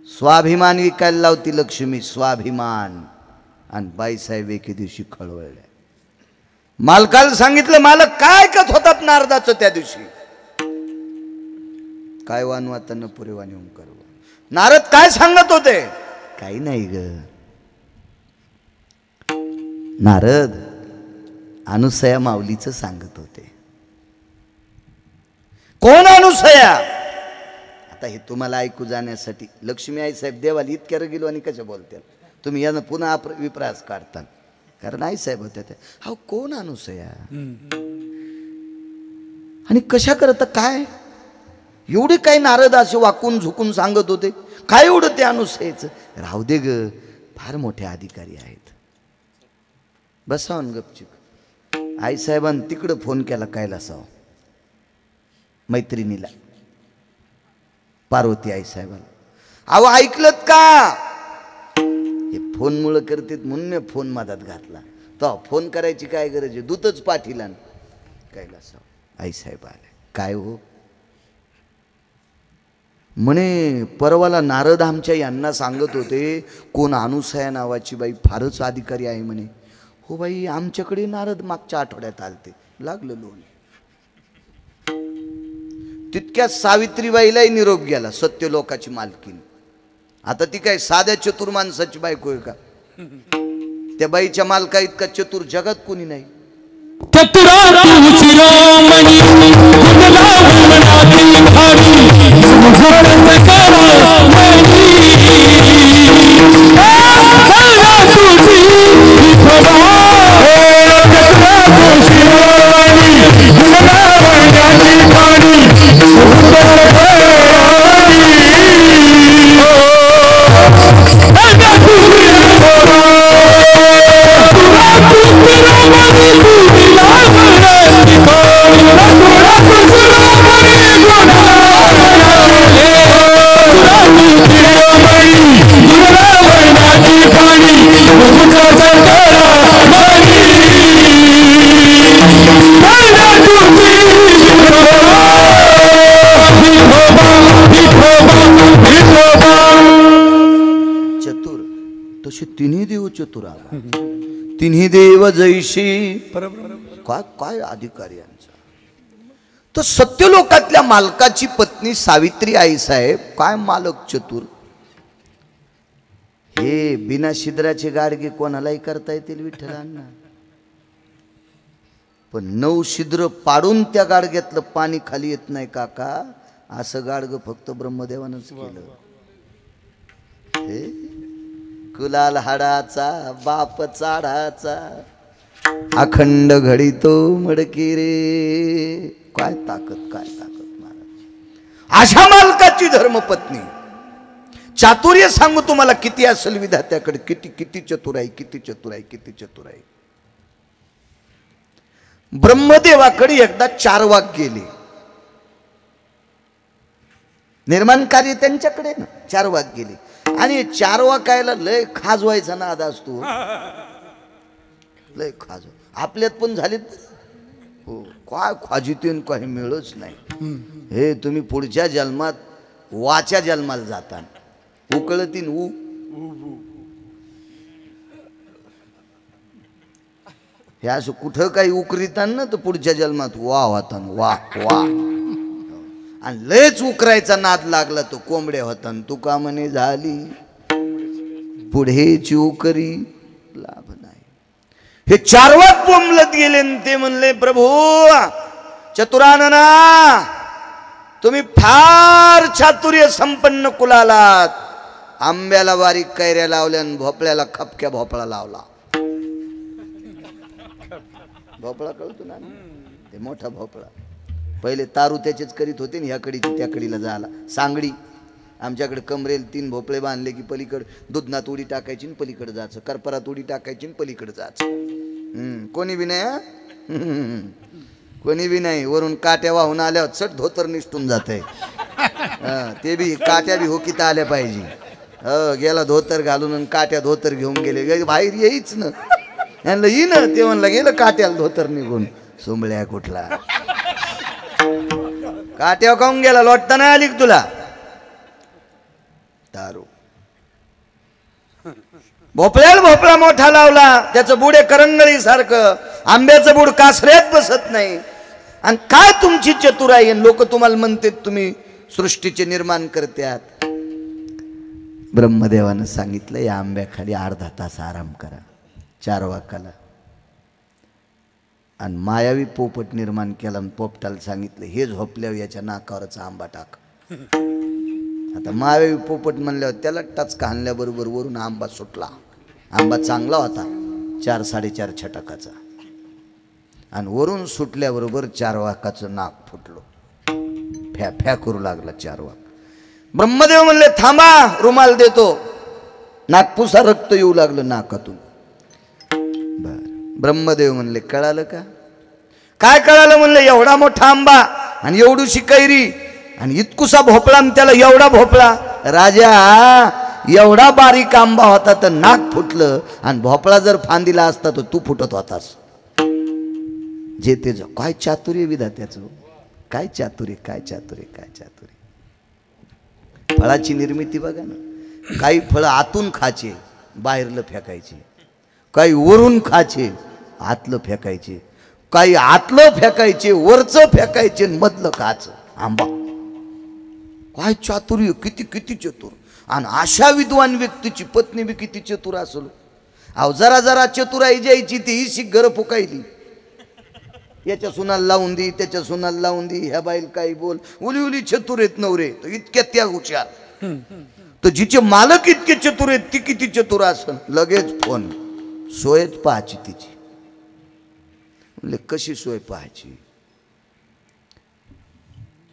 स्वाभिमान विकायला लावती लक्ष्मी, स्वाभिमान. आणि बाईसाहेब एके दिवशी खळवळल्या. मालकाला सांगितलं, मालक काय ऐकत होतात नारदाचं त्या दिवशी. काय वानू आता न पुरे वाणी ओंकार. नारद काय सांगत होते? काही नाही ग नारद, अनुसया माऊलीचं सांगत होते. कोण अनुसया? आता हे तुम्हाला ऐकू जाण्यासाठी लक्ष्मी आई साहेब देवाला इतक्या गेलो आणि कशा बोलतात तुम्ही, यानं पुन्हा विप्रास काढता. कारण आई साहेब होत्या त्या. हा कोण अनुसया आणि कशा करता काय? एवढे काही नारद असे वाकून झुकून सांगत होते. काय एवढं ते अनुसयाचं? राहू दे ग, फार मोठे अधिकारी आहेत. बसावून गपचिप. आईसाहेबांनी तिकडं फोन केला कैलासाव मैत्रिणीला, पार्वती आईसाहेबाला. अहो ऐकलत का? हे फोन मुळे करतेत म्हणून मी फोन मधात घातला. तो फोन करायची काय गरज आहे? दूतच पाठीला. कैलासाव आईसाहेब आले. काय हो म्हणे, परवाला नारद आमच्या यांना सांगत होते कोण अनुसया नावाची बाई फारच अधिकारी आहे म्हणे. हो बाई, आमच्याकडे नारद मागच्या आठवड्यात आलते. लागलं लोन. तितक्यात सावित्रीबाईलाही निरोप गेला, सत्यलोकाची मालकीन. आता ती काय साध्या चतुर माणसाची बायको आहे का? त्या बाईच्या मालका इतका चतुर जगात कोणी नाही. Thank you. चतुर आला. तिन्ही देव जैशी काय काय अधिकारी यांचा. तर सत्यलोकातल्या मालकाची पत्नी सावित्री आई साहेब काय मालक चतुर. हे बिना शिद्राचे गाडगे कोणालाही करता येतील विठ्ठलांना, पण 9 छिद्र पाडून त्या गाडग्यातलं पाणी खाली येत नाही काका, असं गाडग फक्त ब्रह्मदेवानंच केलं. हे कुलाल हाडाचा बाप चाडाचा अखंड घडी तो मडकी रे. काय ताकद काय ताकद महाराज. अशा मालकाची धर्मपत्नी. चातुर्य सांगू तुम्हाला किती असेल विधात्याकडे, किती किती चतुराई, किती चतुराई, किती चतुराई. ब्रह्मदेवाकडे एकदा 4 वाघ गेले. निर्माण कार्य त्यांच्याकडे ना. 4 वाघ गेले आणि 4 वाघायला लय खाजवायचा नाद असतो. लय खाज आपल्यात पण झालेत हो. काय खाजितीन काही मिळच नाही. हे तुम्ही पुढच्या जन्मात वाच्या जन्माला जाता उकळतीन ऊ. हे असं कुठं काही उकरीतान ना तर पुढच्या जन्मात वा होता वा वा. आणि लयच उकरायचा नाद लागला तो कोंबड्या होता. तुका म्हणे झाली पुढेची उकरी लाभ नाही. हे 4 वाघ बोंबलत गेले ते म्हणले प्रभू चतुरानना तुम्ही फार चातुर्य संपन्न कुलालात. आंब्याला बारीक कैऱ्या लावल्या आणि भोपळ्याला खपक्या भोपळा लावला. भोपळा कळतो ना ते मोठा भोपळा. पहिले तारू त्याचेच करीत होते ना, ह्या कडीची त्या कडीला जायला सांगडी. आमच्याकडे कमरेल 3 भोपळे बांधले की पलीकडे दुधनात उडी टाकायची आणि पलीकडे जायचं, करपरात उडी टाकायची आणि पलीकडे जायचं. कोणी बी नाही कोणी बी नाही. वरून काट्या वाहून आल्यावर चट धोतर निष्ठून जात आहे. ते बी काट्या बी होकीत आल्या पाहिजे. गेला धोतर घालून आणि काट्या धोतर घेऊन गेले बाहेर येईच ना. यांना येईन ते म्हणलं गेलं काट्याला धोतर निघून. सुंबळ्या कुठला काट्या खाऊन गेला, लोटताना आली तुला दारू. भोपळ्याला भोपळा मोठा लावला, त्याचं बुडे करंगळी सारखं, आंब्याचं बुड कासऱ्यात बसत नाही. आणि काय तुमची चतुराई. लोक तुम्हाला म्हणते तुम्ही सृष्टीचे निर्माण करतात. ब्रह्मदेवानं सांगितलं या आंब्याखाली अर्धा तास आराम करा 4 वाकाला. आणि मायावी पोपट निर्माण केला आणि पोपटाला सांगितलं हे झोपल्यावर याच्या नाकावरचा आंबा टाक. आता मायावी पोपट म्हणल्यावर त्याला टचका आणल्याबरोबर वरून आंबा सुटला. आंबा चांगला होता 4-4.5 छटाकाचा. आणि वरून सुटल्याबरोबर 4 वाकाचं नाक फुटलो. फॅ फॅ करू लागला 4 वाक. ब्रह्मदेव म्हणले थांबा रुमाल देतो. नागपुसा रक्त येऊ लागलं नाकातून. बर ब्रह्मदेव म्हणले कळालं का. काय कळालं म्हणले एवढा मोठा आंबा आणि एवढूशी कैरी आणि इतकुसा भोपळा आणि त्याला एवढा भोपळा. राजा एवढा बारीक आंबा होता तर नाक फुटलं आणि भोपळा जर फांदीला असता तर तू फुटत होतास. जे ते काय चातुर्य विधात्याचं. काय चातुर्य काय चातुर्य काय चातुर्य. फळाची निर्मिती बघा ना. काही फळं आतून खायचे बाहेरलं फेकायचे, काही वरून खायचे आतलं फेकायचे, काही आतलं फेकायचे वरचं फेकायचे मधलं खायचं. आंबा काय चातुर्य. किती किती चतुर. आणि अशा विद्वान व्यक्तीची पत्नी बी किती चतुर असेल. अहो जरा जरा चतुराई जायची ती ही शिगर फुकायली. याच्या सुनाला लावून दी त्याच्या सुनाला लावून दी. ह्या बाईल काही बोल उली उली चतुर आहेत नवरे तर इतक्या त्या हुशार. तर जिचे मालक इतके चतुर आहेत ती किती चतुर असेल. लगेच फोन सोयच पाहायची तिची. म्हणले कशी सोय पाहायची.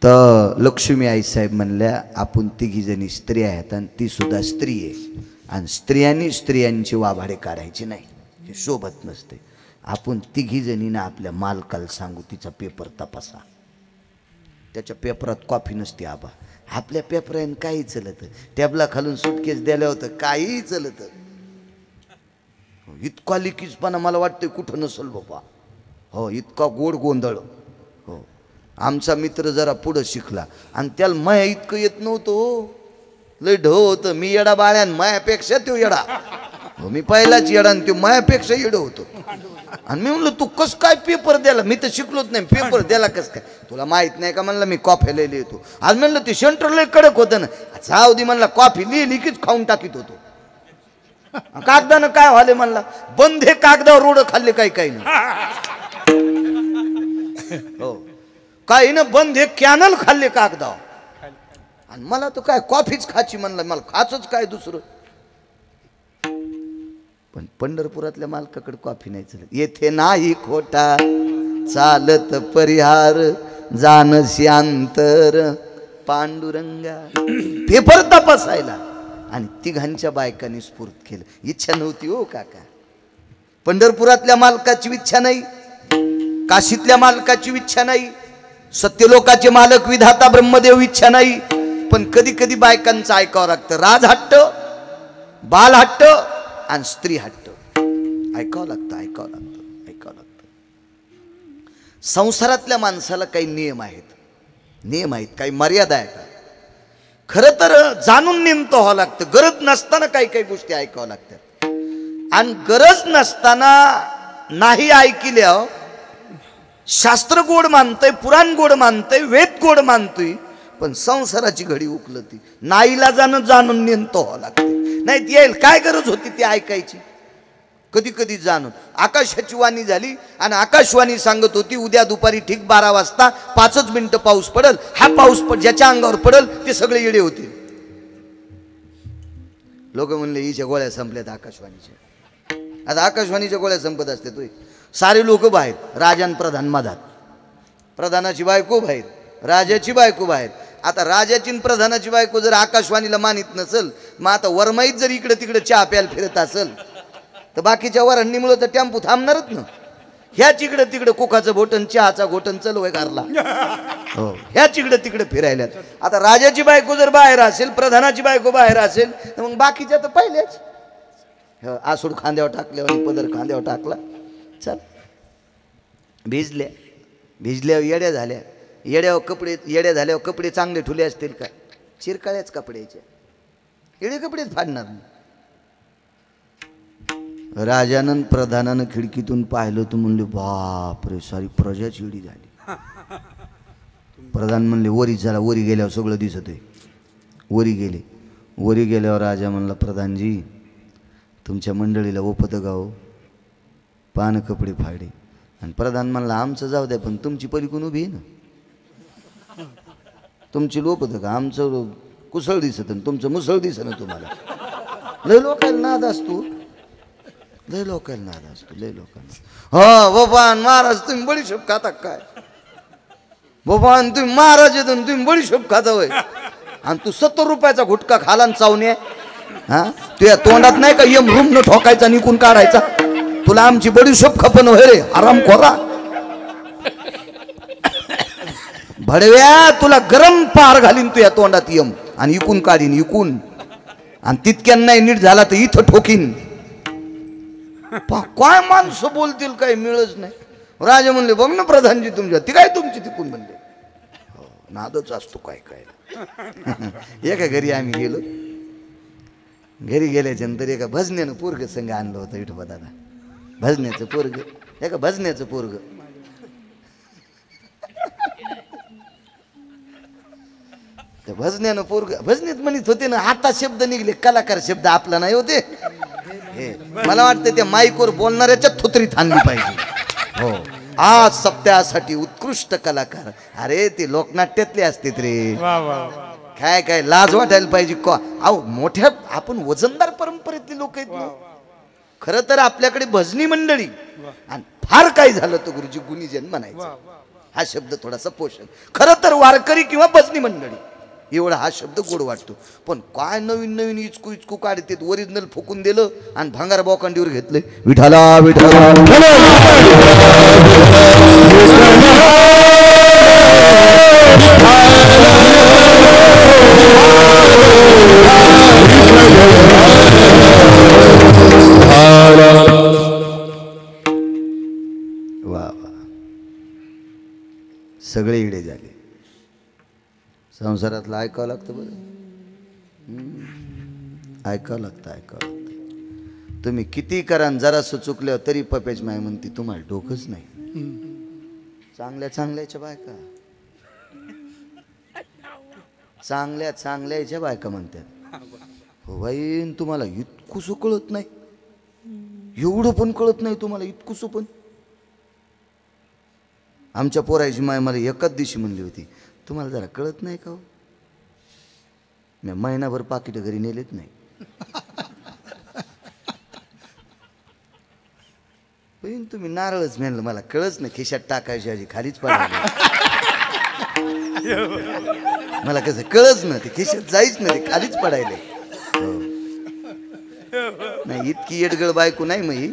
तर लक्ष्मी आई साहेब म्हणल्या आपण 3 जणी स्त्री आहेत आणि ती सुद्धा स्त्री आहे. आणि स्त्रियांनी स्त्रियांची वाभाडे काढायची नाही, हे शोभत नसते. आपण 3 जणींना आपल्या मालकाला सांगू तिचा पेपर तपासा. त्याच्या पेपरात कॉफी नसते आबा. आपल्या पेपराने काही चलत. टॅबला खालून सुटकेस द्यायला होतं काहीही चलत. इतका लिकीजपणा मला वाटतं कुठं नसल बाबा. हो इतका गोड गोंधळ. हो आमचा मित्र जरा पुढं शिकला आणि त्याला माया इतकं येत नव्हतं. लय ढ होतं. मी येडा बाळ्यान मायापेक्षा तो येडा. हो मी पहिलाच येडा आणि तो मायापेक्षा येडं होतो. आणि मी म्हणलं तू कस काय पेपर द्याला, मी तर शिकलोच नाही, पेपर द्याला कस काय, तुला माहित नाही का म्हणलं मी कॉफी लिहिली होतो. आज म्हणलं ते सेंटर लय कडक होतं ना, जाऊ दे म्हणला कॉफी लिहिली कीच खाऊन टाकीत होतो. कागदानं काय व्हाले म्हणला, बंधे कागदावर रोड खाल्ले काही काही नाही. हो काही ना बंधे कॅनल खाल्ले कागदावर, आणि मला तर काय कॉफीच खाची म्हणलं, मला खाचच काय दुसरं. पण पंढरपुरातल्या मालकाकडे कॉफी नाही चालत. येथे नाही खोटा चालत परिहार, जाण शांतर पांडुरंगा. पेपर तपासायला आणि तिघांच्या बायकांनी स्फूर्त केलं. इच्छा नव्हती हो काका, पंढरपुरातल्या मालकाची इच्छा नाही, काशीतल्या मालकाची इच्छा नाही, सत्यलोकाचे मालक विधाता ब्रह्मदेव इच्छा नाही. पण कधी कधी बायकांचं ऐकावं लागतं. राजहट्ट, बालहट्ट आणि स्त्री हट्ट ऐकावं लागतं, ऐकावं लागतं, ऐकावं लागतं. संसारातल्या माणसाला काही नियम आहेत, नियम आहेत, काही मर्यादा आहेत. खरं तर जाणून नेमतं व्हावं लागतं. गरज नसताना काही काही गोष्टी ऐकावं लागतात, आणि गरज नसताना नाही ऐकल्या. शास्त्र गोड मानतंय, पुराण गोड मानतंय, वेद गोड मानतोय, पण संसाराची घडी उकलती. नाईला जाणून नेमतं व्हावं लागतं. नाही येईल काय गरज होती ती ऐकायची. कधी कधी जाणून आकाशाची वाणी झाली आणि आकाशवाणी सांगत होती उद्या दुपारी ठीक 12 वाजता 5 मिनिटं पाऊस पडल. हा पाऊस ज्याच्या अंगावर पडल ते सगळे येडे होतील. लोक म्हणले हिच्या गोळ्या संपल्यात आकाशवाणीच्या. आता आकाशवाणीच्या गोळ्या संपत असते तो सारे लोक बाहेर, राजान प्रधान मधात, प्रधानाची बायको बाहेर, राजाची बायको बाहेर. आता राजाची प्रधानाची बायको जर आकाशवाणीला मानित नसल, मग आता वरमाईत जर इकडे तिकडे चहा प्यायला फिरत असल तर बाकीच्या वरांनीमुळे तर टेम्पो थांबणारच ना. ह्याच इकडे तिकडे कोकाचं घोटण, चहाचा घोटण चल वय घरला. हो ह्याच इकडे तिकडे फिरायला. आता राजाची बायको जर बाहेर असेल, प्रधानाची बायको बाहेर असेल, तर मग बाकीच्या तर पहिलेच आसूड खांद्यावर टाकल्यावर आणि पदर खांद्यावर टाकला, चल भिजल्या. भिजल्यावर येड्या झाल्या. येड्यावर कपडे, येड्या झाल्यावर कपडे चांगले ठुले असतील का, चिरकाळ्याच कपड्याचे, येडे कपडेच फाडणार. राजानं प्रधानानं खिडकीतून पाहिलं तर म्हणले बापरे सारी प्रजा चिडी झाली. प्रधान म्हणले वरी झाला. वरी गेल्यावर सगळं दिसत आहे. वरी गेले. वरी गेल्यावर राजा म्हणला प्रधानजी तुमच्या मंडळीला ओपत गाव पान कपडे फाडे. आणि प्रधान म्हणला आमचं जाऊ द्या, पण तुमची पलीकडून उभी आहे ना, तुमची लोपत का, आमचं कुसळ दिसत तुमचं मुसळ दिसत ना तुम्हाला. लय लोकांना नाद असतो, लय लोकांना नाद असतो, लय लोकांना. हा भगवान महाराज तुम्ही बडीशोप खाता काय, भगवान तुम्ही महाराज येतो तुम्ही बडीशोप खाता होय, आणि तू 70 रुपयाचा गुटखा खाला चावणे. हा तुझ्या तोंडात नाही का यम रूम न ठोकायचा निकून काढायचा. तुला आमची बडीशोप खपन होय रे आराम खोरा. भडव्या तुला गरम पार घालीन तुझ्या तोंडात यम आणि इकून काढीन इकून, आणि तितक्यान नाही नीट झाला तर इथं ठोकीन. काय माणसं बोलतील काही मिळच नाही. राजा म्हणले बघ ना प्रधानजी तुमच्या ती काय तुमची तिकून म्हणले. नादच असतो काय काय. एका घरी आम्ही गेलो. घरी गेल्याच्या नंतर एका भजन्यानं पोरग संघ आणलं होतं विठोबा दादा. भजन्याचं पोरग, एका भजन्याचं पोरग. त्या भजन्यानं पोरग भजनीत म्हणत होते ना, आता शब्द निघले कलाकार शब्द आपला नाही होते. मला वाटतं त्या माईकवर बोलणाऱ्याच्या थुत्रीत आणली पाहिजे. हो आज सप्त्यासाठी उत्कृष्ट कलाकार. अरे ते लोकनाट्यातले असतात रे. काय काय लाज वाटायला पाहिजे. अहो मोठ्या आपण वजनदार परंपरेतले लोक आहेत ना. खरं तर आपल्याकडे भजनी मंडळी, आणि फार काय झालं तर गुरुजी गुणीजन म्हणायचं. हा शब्द थोडासा पोषण. खरं तर वारकरी किंवा भजनी मंडळी एवढा हा शब्द गोड वाटतो. पण काय नवीन नवीन इचकू इचकू काढते. ओरिजिनल फुकून दिलं आणि भांगार बोकांडीवर घेतले. विठाला विठाला वा वा. सगळे इडे झाले. संसारातलं ऐकावं लागतं बरं. ऐकावं लागतं, ऐकावं लागतं. तुम्ही किती करा जरासं चुकल्यावर तरी पपेज माय म्हणते तुम्हाला डोकंच नाही. चांगल्या चांगल्याच्या बायका चांगल्याच्या बायका म्हणतात हो बाई तुम्हाला इतकुसं कळत नाही, एवढं पण कळत नाही तुम्हाला इतकुसं पण. आमच्या पोराची माय मला एकाच दिवशी म्हणली होती तुम्हाला जरा कळत नाही का हो. मी महिनाभर पाकिट घरी नेलेत नाही. पण तुम्ही नारळच म्हणलं मला कळच नाही, खिशात टाकायची आजी खालीच पडायला. मला कसं कळच ना ते खिशात जाईच ना ते खालीच पडायले. नाही इतकी येडगळ बायको नाही मग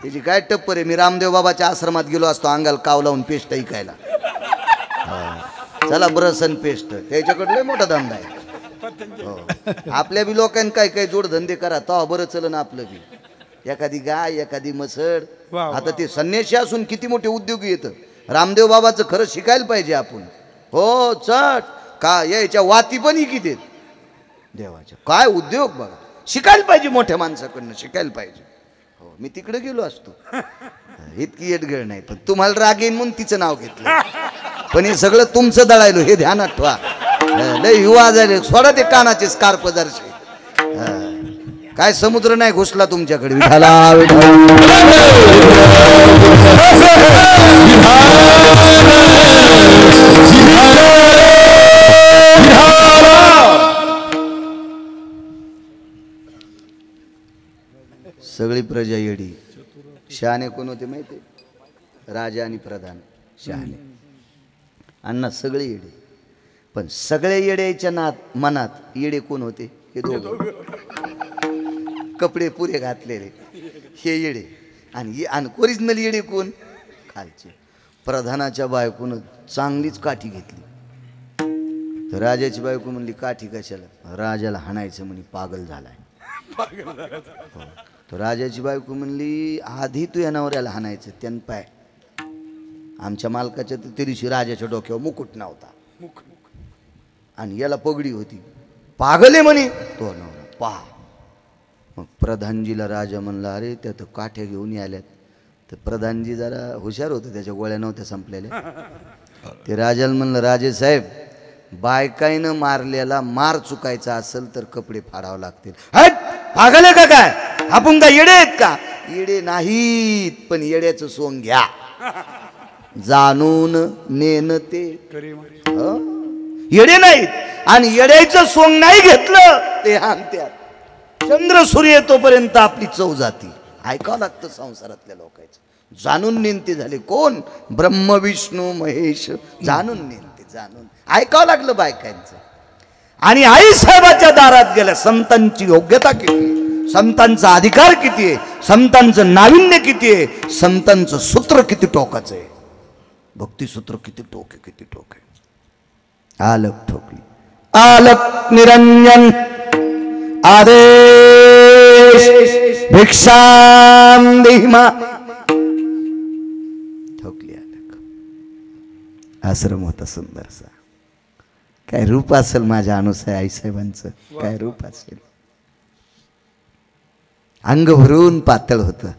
त्याची काय टप्पर आहे. मी रामदेव बाबाच्या आश्रमात गेलो असतो अंगाला काव लावून पेस्ट ऐकायला. चला ब्रसन पेस्ट त्याच्याकडे लय मोठा धंदा आहे. आपल्या बी लोकांनी काय काय जोडधंदे करा तेव्हा बरं चलन आपलं बी. एखादी गाय एखादी मसड. आता ते संन्यासी असून किती मोठे उद्योग येतं. रामदेव बाबाचं खरं शिकायला पाहिजे आपण. हो चट का याच्या वाती पण इकित आहेत देवाच्या. काय उद्योग बघा शिकायला पाहिजे, मोठ्या माणसाकडनं शिकायला पाहिजे. हो मी तिकडे गेलो असतो. इतकी येडगळ नाही पण तुम्हाला राग येईन म्हणून तिचं नाव घेतलं. पण हे सगळं तुमचं दळायलो हे ध्यानात ठेवा. लय युवा झाले सोडा ते कानाचे स्कार्प दर्शे. काय समुद्र नाही घुसला तुमच्याकडे. विठाला सगळी प्रजा येडी. शहाणे कोण होते माहिती? राजा आणि प्रधान शहाणे. अण्णा सगळे येडे. पण सगळे येड्याच्या मनात येडे कोण होते? हे दोघं. कपडे पुरे घातलेले हे येडे आणि ओरिजिनल येडे कोण? खालचे. प्रधानाच्या बायकोनं चांगलीच काठी घेतली. तर राजाची बायको म्हणली काठी कशाला? राजाला हाणायचं म्हणे पागल झालाय. तर राजाची बायको म्हणली आधी तू या नवऱ्याला हाणायचं त्यान पाय. आमच्या मालकाच्या त्या दिवशी राजाच्या डोक्यावर मुकुट नव्हता आणि याला पगडी होती. पागल आहे म्हणे तो नवरा पहा. मग प्रधानजीला राजा म्हणला अरे त्या तर काठ्या घेऊन आल्यात. तर प्रधानजी जरा हुशार होतं, त्याच्या गोळ्या नव्हत्या संपलेल्या. ते राजाला म्हणलं राजेसाहेब बायकाईनं मारलेला मार चुकायचा असेल तर कपडे फाडावं लागतील. हट पागल आहे का काय? आपण का येडे आहेत का? येडे नाहीत पण येड्याचं सोंग घ्या. जाणून नेन ते येडे नाहीत आणि येड्याचं सोंग नाही घेतलं ते आणत्यात. चंद्र सूर्य तोपर्यंत आपली चव जाती. ऐकावं लागतं संसारातल्या लोकांचं. जाणून नेनते झाले कोण? ब्रह्म विष्णू महेश. जाणून नेनते जाणून ऐकावं लागलं बायकांचं. आणि आई साहेबाच्या दारात गेल्या. संतांची योग्यता किती, संतांचा अधिकार किती आहे, संतांचं नाविन्य किती आहे, संतांचं सूत्र किती टोकाचं आहे, भक्तिसूत्र किती टोक आहे, किती टोक आहे. आलक ठोकली. आलक निरंजन आदेश भिक्षाम देहिमा. ठोकली आलक. आश्रम होता सुंदरसा. काय रूप असेल माझ्या अनुसाय आईसाहेबांचं. काय रूप असेल. अंग भरून पातळ होतं.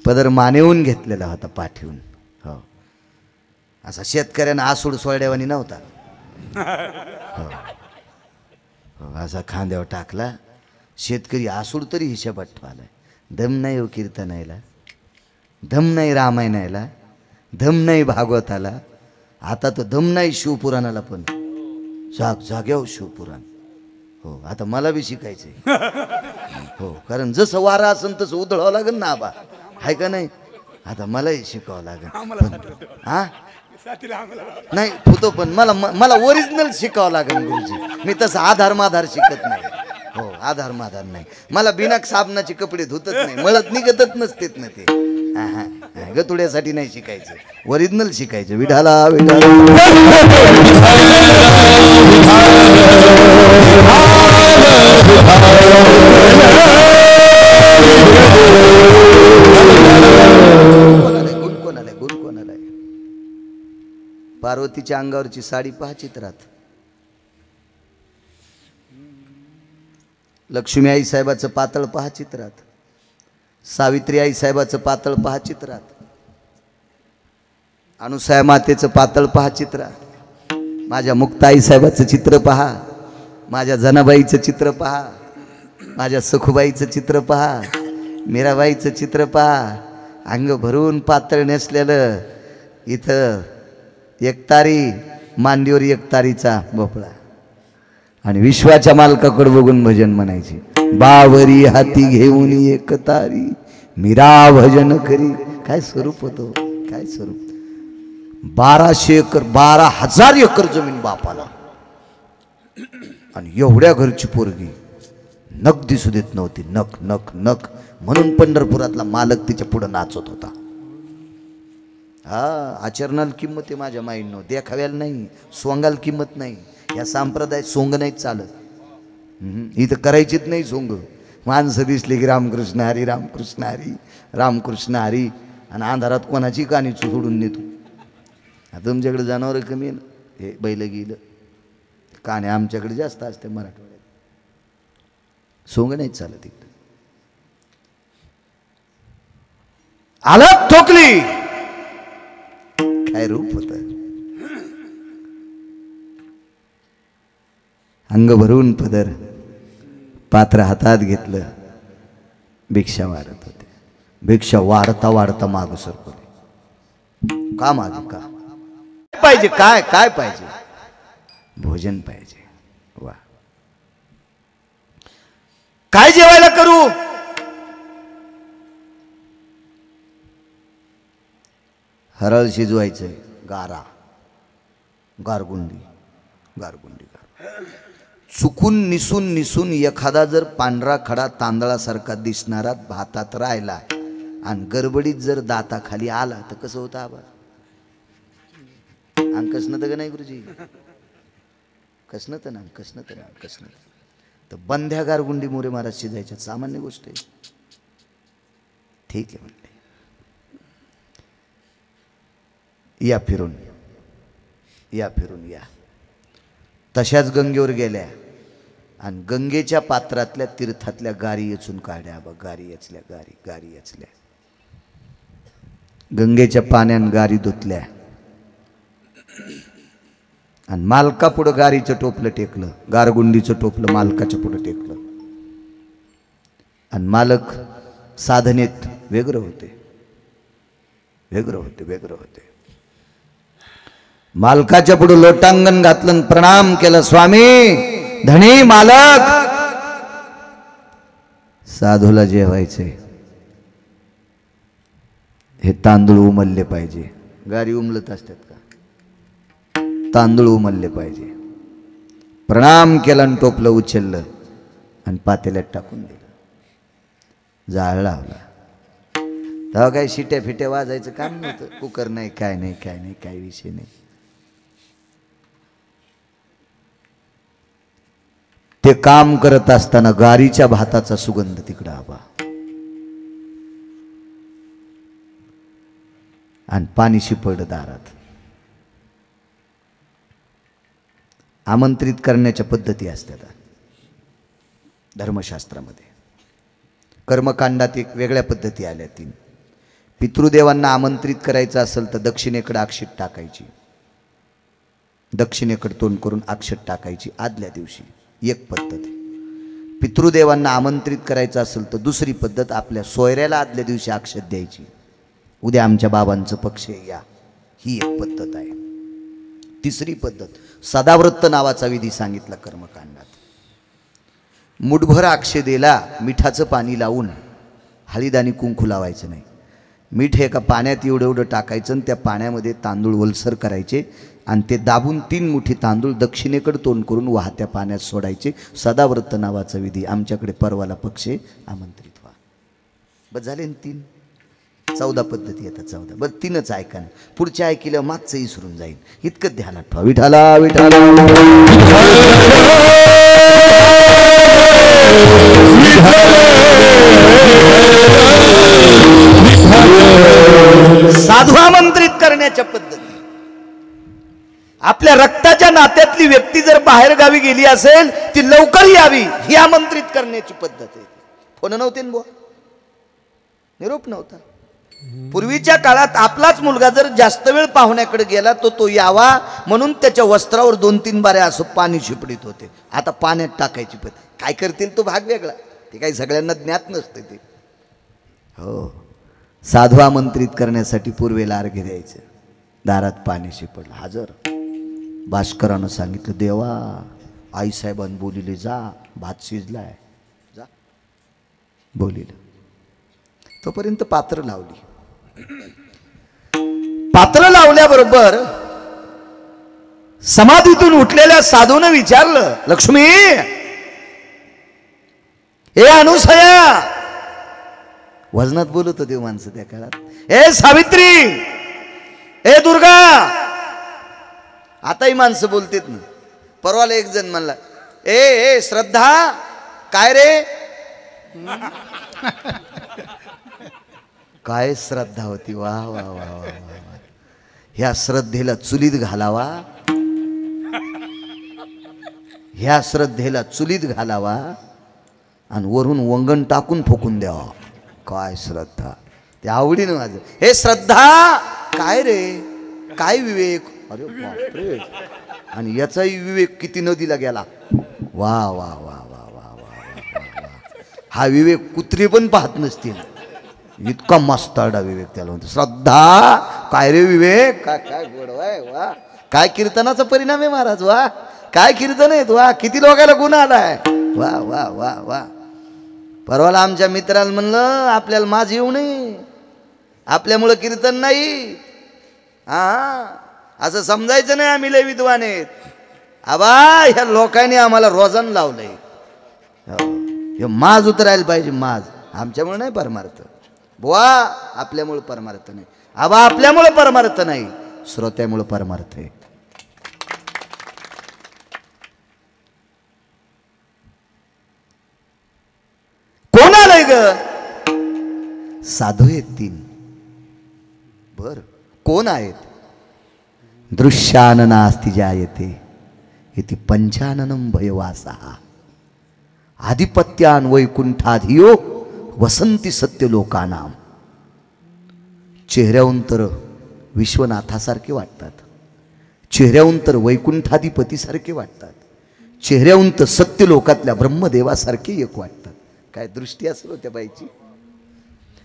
पदर मानेवून घेतलेला होता पाठीवून. हो असा शेतकऱ्यानं आसूड सोडल्यावानी नव्हता. हो असा खांद्यावर टाकला. शेतकरी आसूड तरी हिशोबात ठेवालाय. दम नाही हो कीर्तनायला, दम नाही रामायणाला, दम नाही भागवताला. आता तो दम नाही शिवपुराणाला पण. जाग्यावर शिवपुराण. हो आता मला बी शिकायचंय. हो कारण जसं वारा असेल तसं उधळावं लागेल ना आबा, आहे का नाही? आता मलाही शिकावं लागेल. हा नाही होतो पण मला ओरिजिनल शिकावं लागेल गुरुजी. मी तसं आधार माधार शिकत नाही. हो आधार माधार नाही. मला बिना साबणाचे कपडे धुतच नाही, मळत निघतच नसतेत ना ते. गतुड्यासाठी नाही शिकायचं, ओरिजिनल शिकायचं. विठाला विठाला गुण कोणाला आहे? पार्वतीच्या अंगावरची साडी पहा चित्रात. लक्ष्मी आई साहेबाचं पातळ पहा चित्रात, सावित्री आई साहेबाचं पातळ पहा चित्रात, अनुसूया मातेचं पातळ पहा चित्रात, माझ्या मुक्ताई साहेबाचं चित्र पहा, माझ्या जनाबाईचं चित्र पहा, माझ्या सखुबाईचं चित्र पहा, मीराबाईचं चित्र पहा. अंग भरून पातळ नेसलेलं, इथं एकतारी मांडीवर एकतारीचा भोपळा आणि विश्वाच्या मालकाकडे बघून भजन म्हणायचे. बावरी हाती घेऊन एकतारी मीरा भजन करी. काय स्वरूप होतो, काय स्वरूप. 1200 एकर 12,000 एकर जमीन बापाला आणि एवढ्या घरची पोरगी नख दिसू देत नव्हती. नख नख नख म्हणून पंढरपुरातला मालक तिच्या पुढे नाचत होता. हा, आचरणाला किंमत आहे माझ्या माईंनो, देखाव्याला नाही, सोंगाला किंमत नाही. या संप्रदाय सोंग नाहीच चालत. इथं करायचीच नाही सोंग. माणसं दिसली की रामकृष्ण हरी रामकृष्ण हरी रामकृष्ण हरी आणि अंधारात कोणाची कानी सोडून नेतो. आता तुमच्याकडे जनावर कमी आहे ना, हे बैल गेलं काने आमच्याकडे जास्त असते मराठवाड्यात. सोंग नाहीच चालत इकडं. आलं ठोकली, काय रूप होत. अंग भरून पदर, पात्र हातात घेतलं, भिक्षा वाढत होते. भिक्षा वाढता वाढता माग सरकवली. का मागे का पाहिजे, काय काय पाहिजे, भोजन पाहिजे. वा, काय जेवायला करू. हरळ शिजवायचंय, गारा गारगुंडी गारगुंडी गार. चुकून निसून निसून एखादा जर पांढरा खडा तांदळासारखा दिसणारा भातात राहिला आणि गडबडीत जर दाताखाली आला तर कसं होतं आबा. अंग कसणं का नाही गुरुजी, कसणं तर ना, कसणं तर ना, कसणं तर बंध्या गारगुंडी मोरे महाराज शिजायच्या, सामान्य गोष्ट आहे. ठीक आहे म्हणले, या फिरून या फिरून या. तशाच गंगेवर गेल्या आणि गंगेच्या पात्रातल्या तीर्थातल्या गारी येचून काढ्या. बघ, गारी याचल्या, गारी गारी याचल्या. गंगेच्या पाण्यान गारी धुतल्या आणि मालका पुढं गारीचं टोपलं टेकलं, गारगुंडीचं टोपलं मालकाच्या पुढं टेकलं. आणि मालक साधनेत वेगळं होते, वेगळं होते, वेगळं होते. मालकाच्या पुढे लोटांगण घातलं, प्रणाम केलं. स्वामी धनी मालक, साधूला जेवायचे, हे तांदूळ उमलले पाहिजे. गारी उमलत असतात का, तांदूळ उमलले पाहिजे. प्रणाम केला आणि टोपलं उचललं आणि पातेल्यात टाकून दिलं. जाळ लावला. तेव्हा काही शिट्या फिट्या वाजायचं काम नव्हतं. कुकर नाही, काय नाही, काय नाही, काय विषय नाही. ते काम करत असताना गारीच्या भाताचा सुगंध तिकडं आबा, आणि पाणी शिपडलं दारात. आमंत्रित करण्याच्या पद्धती असतात धर्मशास्त्रामध्ये. कर्मकांडात एक वेगळ्या पद्धती आल्या 3. पितृदेवांना आमंत्रित करायचं असेल तर दक्षिणेकडे अक्षत टाकायची, दक्षिणेकडे तोंड करून अक्षत टाकायची आदल्या दिवशी, एक पद्धत. पितृदेवांना आमंत्रित करायचं असेल तर दुसरी पद्धत, आपल्या सोयऱ्याला आदल्या दिवशी अक्षत द्यायची, उद्या आमच्या बाबांचं पक्ष या, ही एक पद्धत आहे. तिसरी पद्धत, सदाव्रत नावाचा विधी सांगितला कर्मकांडात. मुठभर अक्षदेला मिठाचं पाणी लावून हळद आणि कुंकू लावायचं नाही. मीठ एका पाण्यात एवढं एवढं टाकायचं आणि त्या पाण्यामध्ये तांदूळ ओलसर करायचे आणि ते दाबून 3 मुठी तांदूळ दक्षिणेकडे तोंड करून वाहत्या पाण्यात सोडायचे. सदाव्रत नावाचा विधी. आमच्याकडे परवाला पक्ष आमंत्रित व्हा. बस झाले 3. 14 पद्धती येतात. 14. बरं 3च ऐका ना, पुढच्या ऐकलं मागचं विसरून जाईल. इतकं ध्यानात ठेवा. विठाला विठाला साधू आमंत्रित करण्याच्या पद्धती. आपल्या रक्ताच्या नात्यातली व्यक्ती जर बाहेर गावी गेली असेल ती लवकर यावी ही आमंत्रित करण्याची पद्धत आहे. फोन नव्हते ना बुवा, निरोप नव्हता. पूर्वीच्या काळात आपलाच मुलगा जर जास्त वेळ पाहुण्याकडे गेला तो यावा म्हणून त्याच्या वस्त्रावर 2-3 बारे असं पाणी शिपडीत होते. आता पाण्यात टाकायची पद्धत. काय करतील तो भाग वेगळा, ते काही सगळ्यांना ज्ञात नसते ते. हो, साधू आमंत्रित करण्यासाठी पूर्वेला अर्घ्य द्यायचं. दारात पाणी शिपडलं, हजर. भास्करानं सांगितलं, देवा आईसाहेबांनी बोलिले जा, भात शिजलाय, जा. बोलिलं. तोपर्यंत पात्र लावली. पात्र लावल्याबरोबर समाधीतून उठलेल्या साधूने विचारलं, लक्ष्मी, हे अनुसया, वजनात बोलत होते माणसं त्या काळात. हे सावित्री, हे दुर्गा, आताही माणसं बोलतेत ना. परवाला एक जण म्हणला, ए श्रद्धा, काय रे? काय श्रद्धा होती, वा वा वा वा. ह्या श्रद्धेला चुलीत घालावा, ह्या श्रद्धेला चुलीत घालावा आणि वरून वंगण टाकून फुकून द्यावा. काय श्रद्धा, ते आवडीनं माझं. हे श्रद्धा, काय रे, काय विवेक. अरे बापरे, आणि याचाही विवेक किती नदीला गेला. वा वा वा वा वा वा. हा विवेक कुत्रे पण पाहत नसतील, इतका मस्ताडा विवेक त्याला म्हणतो. श्रद्धा, काय रे विवेक, काय काय गोडवाय, वा. काय कीर्तनाचा परिणाम आहे महाराज, वा. काय कीर्तन आहेत, वा. किती लोकांना गुण आलाय, वा वा वा वा. परवाला आमच्या मित्राला म्हणलं, आपल्याला माझ येऊ नये, आपल्यामुळं कीर्तन नाही. हा, असं समजायचं नाही आम्ही लय विद्वान आहेत. आबा, ह्या लोकांनी आम्हाला रोजन लावलंय. हे माज उतरायला पाहिजे, माज. आमच्यामुळे नाही परमार्थ बुवा, आपल्यामुळे परमार्थ नाही. आबा, आपल्यामुळे परमार्थ नाही, श्रोत्यामुळे परमार्थ आहे. कोण आलंय ग? साधू आहेत 3. बर, कोण आहेत? दृश्याननास्ति जायते इति पंचाननं भयवासः आधिपत्यान वैकुंठाधियो वसंती सत्यलोकानाम. चेहऱ्याहून तर विश्वनाथासारखे वाटतात, चेहऱ्याहून तर वैकुंठाधिपतीसारखे वाटतात, चेहऱ्याहून तर सत्यलोकातल्या ब्रह्मदेवासारखे एक वाटतात. काय दृष्टी असेल त्या बाईची.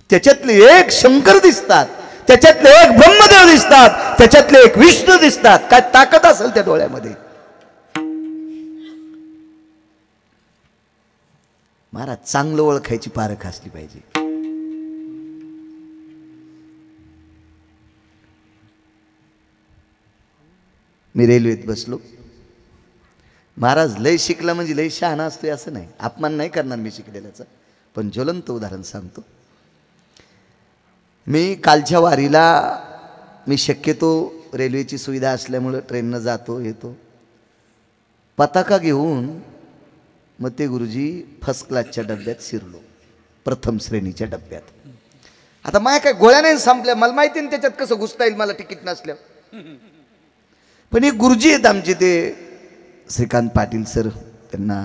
त्याच्यातले एक शंकर दिसतात, त्याच्यातले एक ब्रह्मदेव दिसतात, त्याच्यातले एक विष्णू दिसतात. काय ताकद असेल त्या डोळ्यामध्ये. महाराज, चांगलं ओळखायची पारख असली पाहिजे. मी रेल्वेत बसलो. महाराज, लय शिकला म्हणजे लय शहाणा असतोय असं नाही, अपमान नाही करणार मी शिकलेल्याचा, पण ज्वलंत उदाहरण सांगतो. मी कालच्या वारीला, मी शक्यतो रेल्वेची सुविधा असल्यामुळं ट्रेननं जातो येतो. पताका घेऊन मग ते गुरुजी फर्स्ट क्लासच्या डब्यात शिरलो, प्रथम श्रेणीच्या डब्यात. आता माया काय गोळ्या नाही संपल्या, मला माहिती ना त्याच्यात कसं घुसता येईल मला तिकीट नसल्यावर. पण एक गुरुजी आहेत आमचे, ते श्रीकांत पाटील सर, त्यांना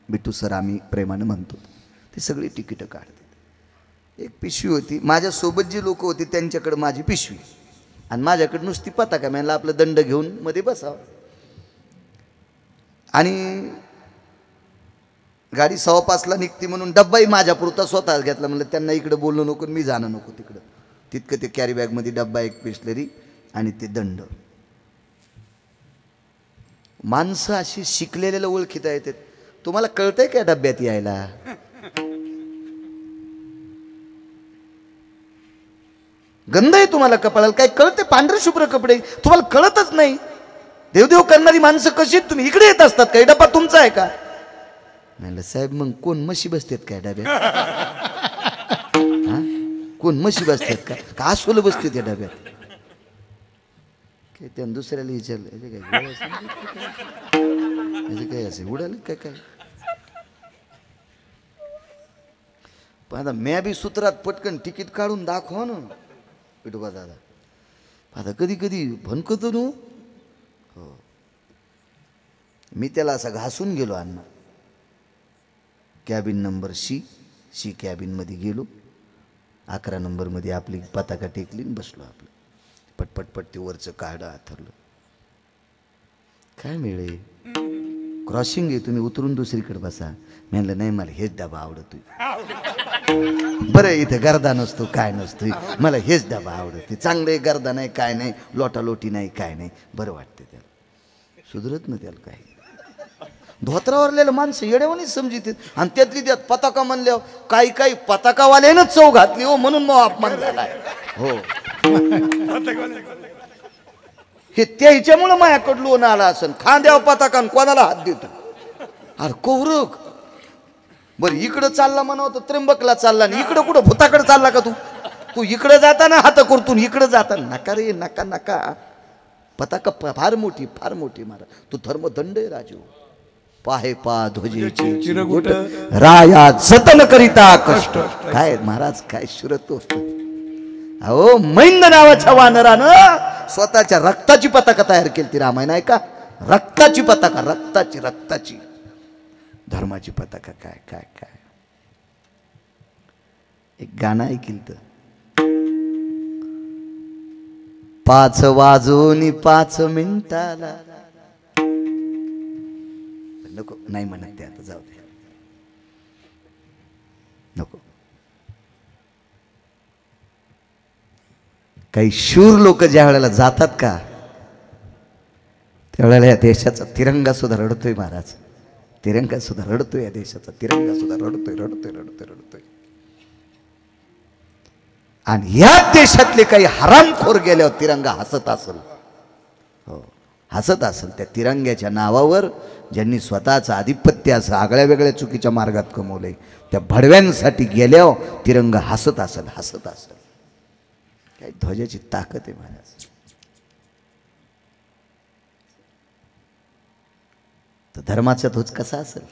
बिटू सर आम्ही प्रेमानं म्हणतो. ते सगळी तिकीटं काढतात. एक पिशवी होती, माझ्यासोबत जी लोक होती त्यांच्याकडे माझी पिशवी आणि माझ्याकडे नुसती पताका. म्हणलं आपलं दंड घेऊन मध्ये बसावं. आणि गाडी 5:15ला निघती म्हणून डब्बाही माझ्या पुरता स्वतःच घेतला. म्हणलं त्यांना इकडं बोलणं नको, मी जाणं नको तिकडं. तितकं ते कॅरी बॅगमध्ये डब्बा, एक बिस्लरी आणि ते दंड. माणसं अशी शिकलेल्याला ओळखीता येतात. तुम्हाला कळतंय का डब्यात यायला? गंध आहे तुम्हाला कपाळाला, काय कळते? पांढरे शुभ्र कपडे, तुम्हाला कळतच नाही. देवदेव करणारी माणसं कशी आहेत? तुम्ही इकडे येत असतात का? डबा तुमचा आहे का? म्हणलं साहेब, मग कोण म्हशी बसतात काय डब्यात? कोण म्हशी बसतात का? का अस्वल बसते त्या डब्यात? त्यानं दुसऱ्याला विचारलं, काय असे उडाले काय काय? पण आता म्या बी सूत्रात पटकन तिकीट काढून दाखवा ना विठोबा दादा. आता कधी कधी भनकतो न. हो, मी त्याला असा घासून गेलो अण्णा. कॅबिन नंबर सी कॅबिनमध्ये गेलो. 11 नंबरमध्ये आपली पताका टेकली आणि बसलो. आपलं पटपट ते वरचं काढं आथरलं. काय मिळे क्रॉसिंग आहे, तुम्ही उतरून दुसरीकडे बसा. मी म्हणलं नाही, मला हेच डबा आवडतोय. बरं इथं गर्दा नसतो काय नसतो, मला हेच डबा आवडते. चांगले गर्दा नाही काय नाही, लोटालोटी नाही काय नाही, बरं वाटते त्याला. सुधरत ना त्याला काय. धोत्रावरलेलं माणसं येड्यावानीच समजित. आणि त्यातली त्यात पताका म्हणल्यावर काही पताकावाल्यानं चव घातली हो, म्हणून मग अपमान झालाय हो. हे त्याच्यामुळं माझ्याकडं लोन आला असन. खांद्यावर पताका कोणाला हात देतो. अरे कौरक बरं इकडं चालला म्हणावं तर त्र्यंबकला चालला, आणि इकडं कुठं भूताकडे चालला का तू इकडं जाताना हात करतून इकडं जाताना नका रे नका. पताका फार मोठी मारा. तू धर्मदंड आहे राजू. पाहे पा ध्वजेची चिरगुट राया जतन करिता कष्ट. काय महाराज काय शिरतो. अहो मैंद नावाच्या वानरानं स्वतःच्या रक्ताची पताका तयार केली ती. रामायण आहे का. रक्ताची पताका, रक्ताची धर्माची पताका. काय एक गाणं ऐकलं तर 5 वाजून 5 मिनिटाला. नको नाही म्हणत ते, आता जाऊ दे नको. काही शूर लोक ज्या वेळेला जातात का त्यावेळेला या देशाचा तिरंगा सुद्धा रडतोय महाराज. तिरंगा सुद्धा रडतोय, या देशाचा तिरंगा सुद्धा रडतोय. आणि या देशातले काही हरामखोर गेल्यावर तिरंगा हसत असेल. हो हसत असेल. त्या तिरंग्याच्या नावावर ज्यांनी स्वतःचं आधिपत्य असं आगळ्या वेगळ्या चुकीच्या मार्गात कमवलंय, त्या भडव्यांसाठी गेल्यावर तिरंगा हसत असेल. काय ध्वजाची ताकद आहे महाराज. तर धर्माचा ध्वज कसा असेल.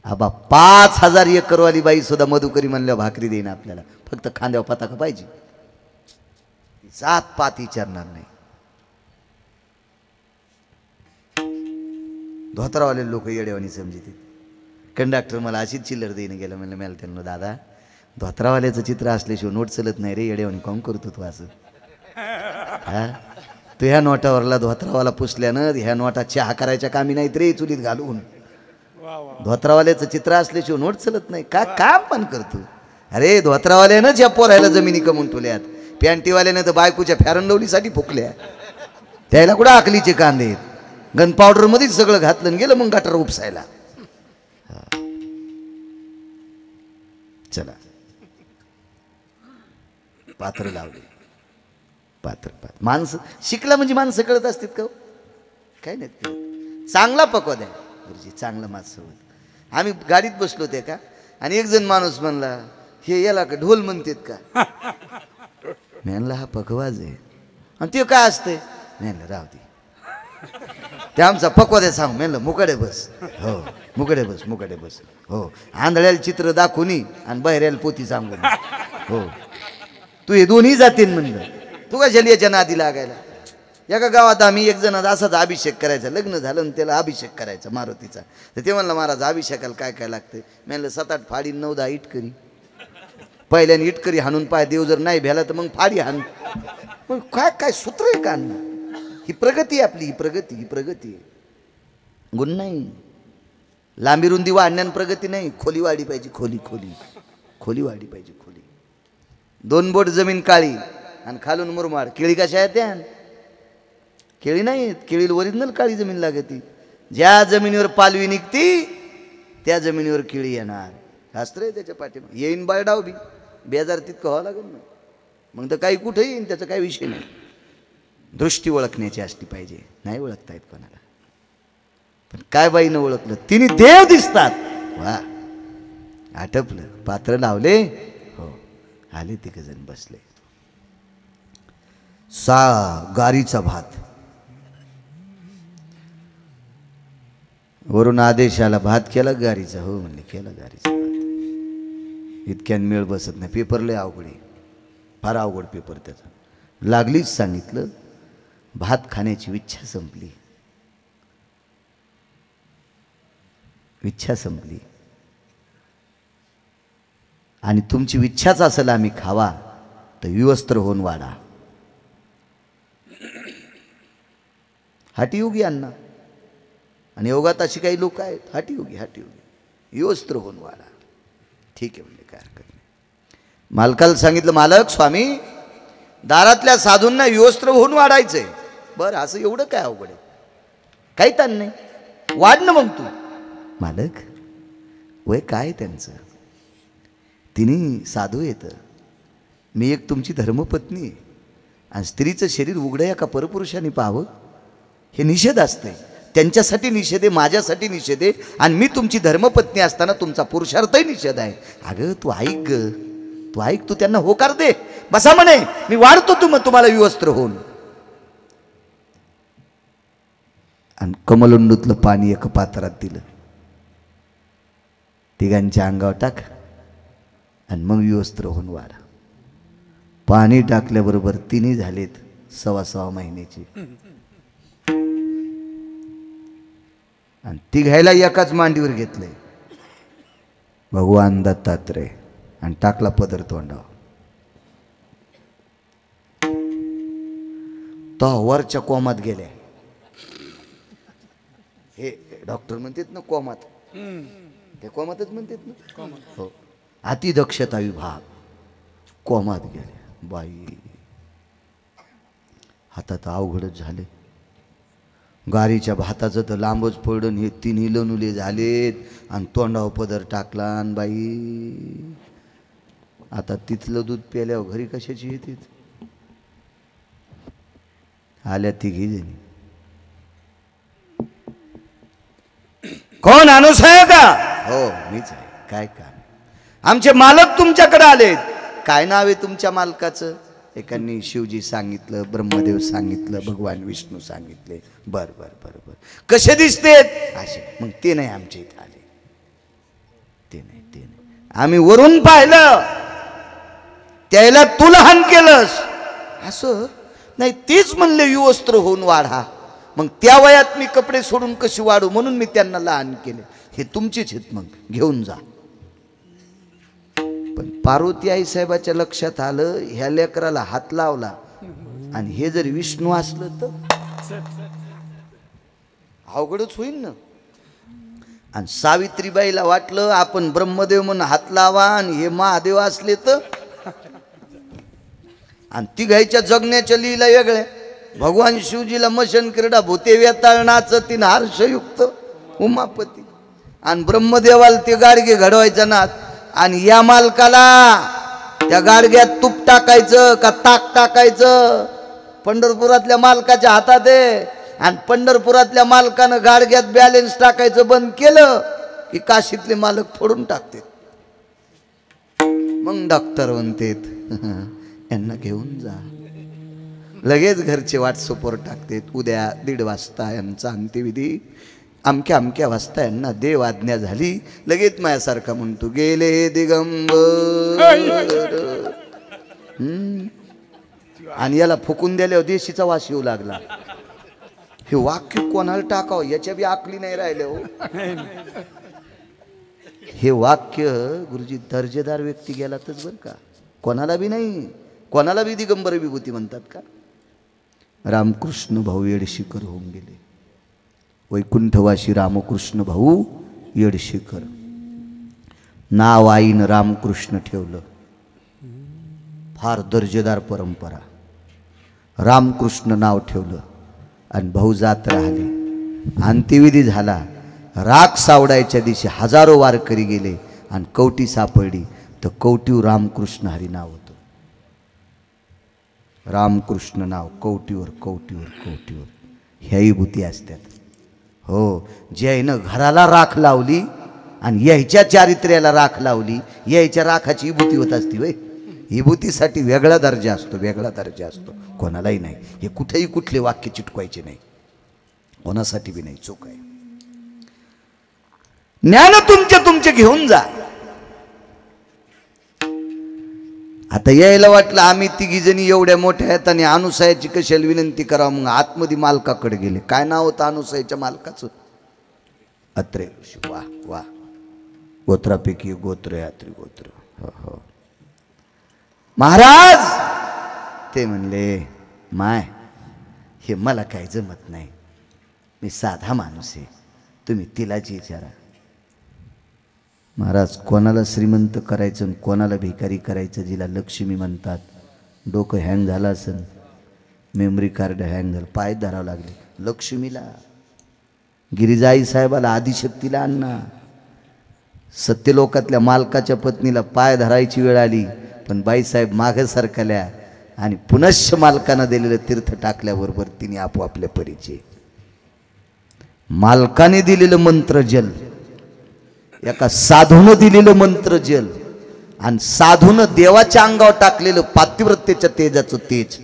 आबा 5000 एकरवाली बाई सुद्धा मधुकरी म्हणल्यावर भाकरी देईन आपल्याला. फक्त खांद्यावर पताका पाहिजे. जात पात विचारणार नाही. धोत्रावाले लोक येडेवानी समजते. कंडक्टर मला अशीच चिल्लर देईन गेलं. म्हणलं मला त्यांना दादा धोत्रावाल्याचं चित्र असल्याशिवाय नोट चलत नाही रे. येडेवानी काऊन करतो तू असं. हा तू ह्या नोटावरला धोत्रावाला पुसल्यानं ह्या नोटा चहा करायच्या कामी नाहीत रे चुलीत घालून. धोत्रावाल्याचं चित्र असल्याशिवाय नोट चलत नाही. का पण करतो. अरे धोत्रावाल्यानंच या पोरायला जमिनी कमवून ठेवल्यात. पॅन्टीवाल्यानं तर बायकोच्या फॅरनलवलीसाठी फुकल्या. त्याला कुठं आकलीचे कांदे आहेत. गन पावडर मध्येच सगळं घातलं आणि गेलं मग गटर उपसायला. चला पात्र लावले. पात्र माणसं शिकला म्हणजे माणसं कळत असतात का. काय नाही चांगला पकवा द्या गुरुजी, चांगलं माणसं होत. आम्ही गाडीत बसलो ते का, आणि एक जण माणूस म्हणला हे याला का ढोल म्हणतात का. मी म्हणला हा पकवाज आहे. आणि ते काय असतंय. म्हणलं राहू दे ते आमचा पकवा द्या सांग. म्हणलं मुकडे बस. हो मुकडे बस. हो आंधळ्याला चित्र दाखवून आणि बहिऱ्याला पोती सांगून. हो तू हे दोन्ही जातीन म्हणलं. तू कशाला याच्या नादी लागायला. एका गावात आम्ही एक जण असाच अभिषेक करायचा. लग्न झालं आणि त्याला अभिषेक करायचा मारुतीचा. तर ते म्हणलं महाराज अभिषेकाला काय काय लागतं. म्हणलं 7-8 फाडी 9-10 इटकरी. पहिल्याने इटकरी हाणून पाय देव जर नाही भ्याला तर मग फाडी हाण. मग काय सूत्र आहे का. ही प्रगती आपली. ही प्रगती गुण नाही. लांबी रुंदी वाढण्यान प्रगती नाही. खोली वाढली पाहिजे. खोली वाढली पाहिजे. 2 बोट जमीन काळी आणि खालून मुरमाड. केळी कशा आहेत त्या. केळी नाहीत. केळीला ओरिजिनल काळी जमीन लागते. ज्या जमिनीवर पालवी निघती त्या जमिनीवर केळी येणार. शास्त्र आहे त्याच्या पाठीमागे. येईन बाळडाव बी बेजार तितकं व्हावं लागेल ना. मग तर काही कुठे येईन त्याचा काही विषय नाही. दृष्टी ओळखण्याची असली पाहिजे. नाही ओळखता येत कोणाला. पण काय बाईनं ओळखलं. तिने देव दिसतात. वा आटपलं. पात्र लावले. हो आले 3 जण बसले. गारीचा भात. वरून आदेश आला भात केला गारीचा. हो म्हणले केला गारीचा भात. इतक्यान मेळ बसत नाही. पेपर लय अवघड आहे. फार अवघड पेपर त्याचा. लागलीच सांगितलं भात खाण्याची इच्छा संपली. इच्छा संपली. आणि तुमची इच्छाच असेल आम्ही खावा तर विवस्त्र होऊन वाढा. हाटीयोगी अण्णा. आणि योगात अशी काही लोक आहेत हाटीयोगी विवस्त्र होऊन वाढा. ठीक आहे म्हणजे काय हरकत नाही. मालकाला सांगितलं, मालक स्वामी दारातल्या साधूंना विवस्त्र होऊन वाढायचंय. बरं, असं एवढं काय अवघड आहे? काही ताण नाही, वाढ ना मग तू. मालक वय काय त्यांचं, तिने साधू येतं, मी एक तुमची धर्मपत्नी आहे, आणि स्त्रीचं शरीर उघडं एका परपुरुषाने पाहावं हे निषेध असतंय. त्यांच्यासाठी निषेध आहे, माझ्यासाठी निषेध आहे, आणि मी तुमची धर्मपत्नी असताना तुमचा पुरुषार्थही निषेध आहे. अगं तू ऐक ग, तू ऐक, तू त्यांना होकार दे. बसा म्हणे, मी वाढतो तुम्हाला विवस्त्र होऊन. आणि कमलुंडूतलं पाणी एका पात्रात दिलं, तिघांच्या अंगावर टाक आणि मग विवस्त्र होऊन वाढा. पाणी टाकल्याबरोबर तिन्ही झालेत 6.25 महिन्याची. आणि तिघायला एकाच मांडीवर घेतलंय भगवान दत्तात्रय, आणि टाकला पदर तोंडावर. तो वरच्या कोमात गेले. हे डॉक्टर म्हणतात ना कोमात, ते कोमातच म्हणतात ना. हो, अतिदक्षता विभाग कोमात गेले. बाई हातात अवघडच झाले. गारीच्या भाताचं तर लांबच पडून हे तिन्ही लनुले झालेत, आणि तोंडावर पदर टाकला. आणि बाई आता तिथलं दूध प्याल्यावर घरी कशाची येते. आल्या तिघी जणी. कोण, अनुसया का? हो मीच आहे. काय काम? आमचे मालक तुमच्याकडे आलेत. काय नाव आहे तुमच्या मालकाचं? एकांनी शिवजी सांगितलं, ब्रह्मदेव सांगितलं, भगवान विष्णू सांगितले. बर बर बर बर. कसे दिसतेत? असे. मग ते नाही आमच्या इथे आले. ते नाही आम्ही वरून पाहिलं, त्याला तू लहान केलंस असं नाही. तेच म्हणले विवस्त्र होऊन वाढा. मग त्या वयात मी कपडे सोडून कशी वाढू, म्हणून मी त्यांना लहान केले. हे तुमचेच आहेत, मग घेऊन जा. पण पार्वती आई साहेबाच्या लक्षात आलं, ह्या लेकराला हात लावला आणि हे जर विष्णू असलं तर अवघडच होईल ना. आणि सावित्रीबाईला वाटलं आपण ब्रह्मदेव म्हणून हात लावा आणि हे महादेव असले तर. आणि तिघाईच्या जगण्याच्या लीला वेगळ्या. भगवान शिवजीला मशन क्रीडा भूते वेताळणाचं तीन हर्षयुक्त उमापती, आणि ब्रह्मदेवाला ते गाडगे घडवायचा नाथ. आणि या मालकाला त्या गाडग्यात तूप टाकायचं का ताक टाकायचं पंढरपुरातल्या मालकाच्या हातात आहे. आणि पंढरपुरातल्या मालकानं गाडग्यात बॅलेन्स टाकायचं बंद केलं की काशीतले मालक फोडून टाकते. मग डॉक्टर म्हणतेत यांना घेऊन जा. लगेच घरचे व्हॉट्सअपवर टाकतेत, उद्या 1:30 वाजता यांचा अंत्यविधी, अमक्या अमक्या वाजता यांना देव आज्ञा झाली. लगेच माझ्यासारखा म्हणतो गेले दिगंबर. आणि याला फुकून दिल्यावर देशीचा वास येऊ लागला. हे वाक्य कोणाला टाकावं याच्या बी आकली नाही राहिले हो. हे वाक्य गुरुजी दर्जेदार व्यक्ती गेलातच बरं का, कोणाला बी नाही. कोणाला बी दिगंबर विभूती म्हणतात का? रामकृष्ण भाऊ येडशीकर होऊन गेले. वैकुंठवासी रामकृष्ण भाऊ येडशीकर. नाव आईनं रामकृष्ण ठेवलं. फार दर्जेदार परंपरा. रामकृष्ण नाव ठेवलं आणि भाऊ जात राहिले. अंत्यविधी झाला. राख सावडायच्या दिवशी हजारो वारकरी गेले आणि कवटी सापडली तर कवटीवर रामकृष्ण हरी नाव होतं. रामकृष्ण नाव कवटीवर कवटीवर कवटीवर. ह्या विभूती असतात हो. ज्यानं घराला राख लावली आणि यायच्या चारित्र्याला राख लावली, यायच्या राखाची विभूती होत असती. वय विभूतीसाठी वेगळा दर्जा असतो, वेगळा दर्जा असतो. कोणालाही नाही. हे कुठेही कुठले वाक्य चिटकवायचे नाही, कोणासाठी बी नाही. चूक आहे. ज्ञान तुमचे घेऊन जा. आता यायला वाटलं आम्ही तिघी जणी एवढ्या मोठ्या आहेत आणि अनुसयाची कशाला विनंती करावं. मग आतमध्ये मालकाकडे गेले. काय नाव होतं अनुसयाच्या मालकाचं? अत्रे ऋषी. वा वा, गोत्रापैकी गोत्र यात्री गोत्र. हो हो. महाराज ते म्हणले, माय हे मला काही जमत नाही, मी साधा माणूस आहे, तुम्ही तिलाच विचारा. महाराज कोणाला श्रीमंत करायचं आणि कोणाला भिकारी करायचं, जिला लक्ष्मी म्हणतात. डोकं हँग झालं असेल, मेमरी कार्ड हँग झालं, पाय धरावं लागले. लक्ष्मीला, गिरिजाई साहेबाला, आदिशक्तीला अण्णा, सत्यलोकातल्या मालकाच्या पत्नीला पाय धरायची वेळ आली, पण बाईसाहेब मागे सरकल्या आणि पुनश्च मालकानं दिलेलं तीर्थ टाकल्याबरोबर तिने आपोआपल्या परिचय. मालकाने दिलेलं मंत्र जल, एका साधूनं दिलेलं मंत्र जल, आणि साधूनं देवाच्या अंगावर टाकलेलं पातिव्रत्येच्या तेजाचं तेज,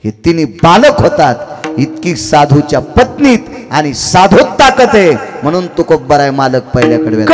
हे तिन्ही बालक होतात. इतकी साधूच्या पत्नीत आणि साधूत ताकद आहे, म्हणून तुकोब्बर आहे मालक पहिल्याकडे.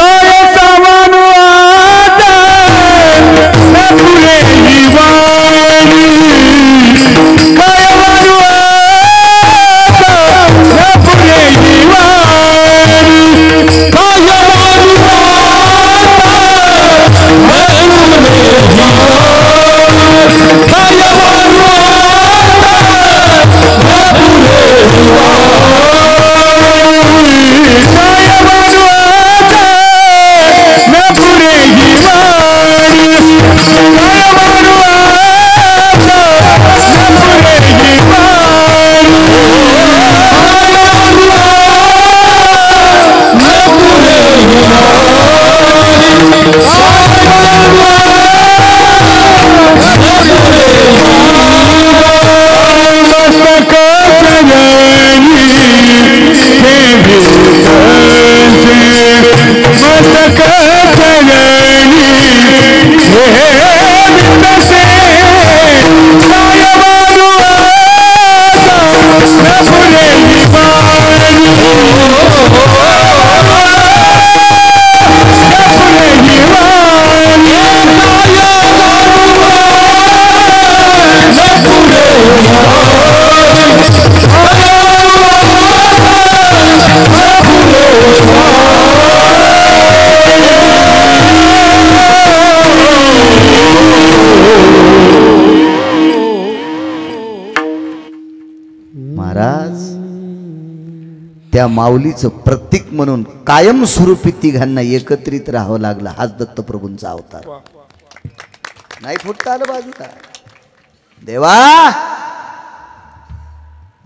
त्या माऊलीचं प्रतीक म्हणून कायमस्वरूपी तिघांना एकत्रित राहावं लागलं. हाच दत्तप्रभूंचा अवतार. नाही फुटता आलं बाजूला. देवा,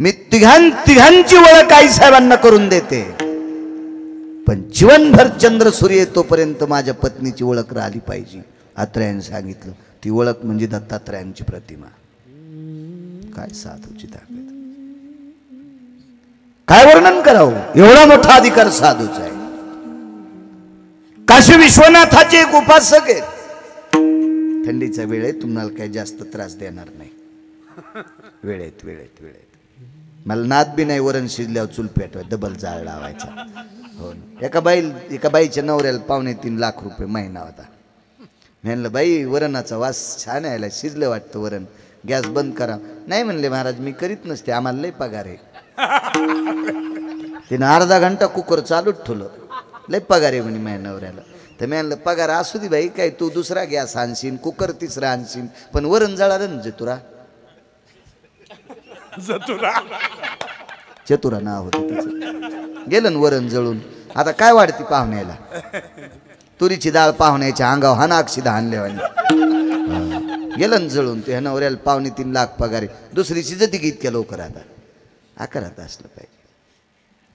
मी तिघांची ओळख आई साहेबांना करून देते, पण जीवनभर चंद्र सूर्य तोपर्यंत माझ्या पत्नीची ओळख राहिली पाहिजे. अत्र्यांनी सांगितलं, ती ओळख म्हणजे दत्तात्रयांची प्रतिमा. काय साधूची ताकद, काय वर्णन करावं. एवढा मोठा अधिकार साधूचा आहे. काशी विश्वनाथाचे एक उपासक आहेत. थंडीचा वेळ आहे, तुम्हाला काही जास्त त्रास देणार नाही. वेळेत वेळेत वेळेत मला नाद बी नाही. वरण शिजल्यावर चूल पेटवाय, डबल जाळ लावायचा. हो, एका बाईच्या नवऱ्याला 2.5 लाख रुपये महिना होता. म्हणलं, बाई वरणाचा वास छान यायला, शिजलं वाटतं वरण, गॅस बंद करा. नाही म्हणले, महाराज मी करीत नसते, आम्हाला लय पगार आहे. तिनं अर्धा घंटा कुकर चालूच ठेवलं. लय पगार आहे म्हणे माझ्या नवऱ्याला. तर मी म्हणलं, पगार असू दे बाई, काय तू दुसरा गॅस आणशील, कुकर तिसरा आणशील, पण वरण जळालं ना. चतुरा नाव होतं तिचं. गेलं ना वरण जळून. आता काय वाढती पाहुण्याला, तुरीची डाळ पाहुण्याच्या अंगावर हानाक्षिदा आणल्यावानी गेलं जळून. ते नवऱ्याला 2.5 लाख पगार आहे, दुसरी शिजती की इतक्या लवकर. आता आकारात असलं पाहिजे.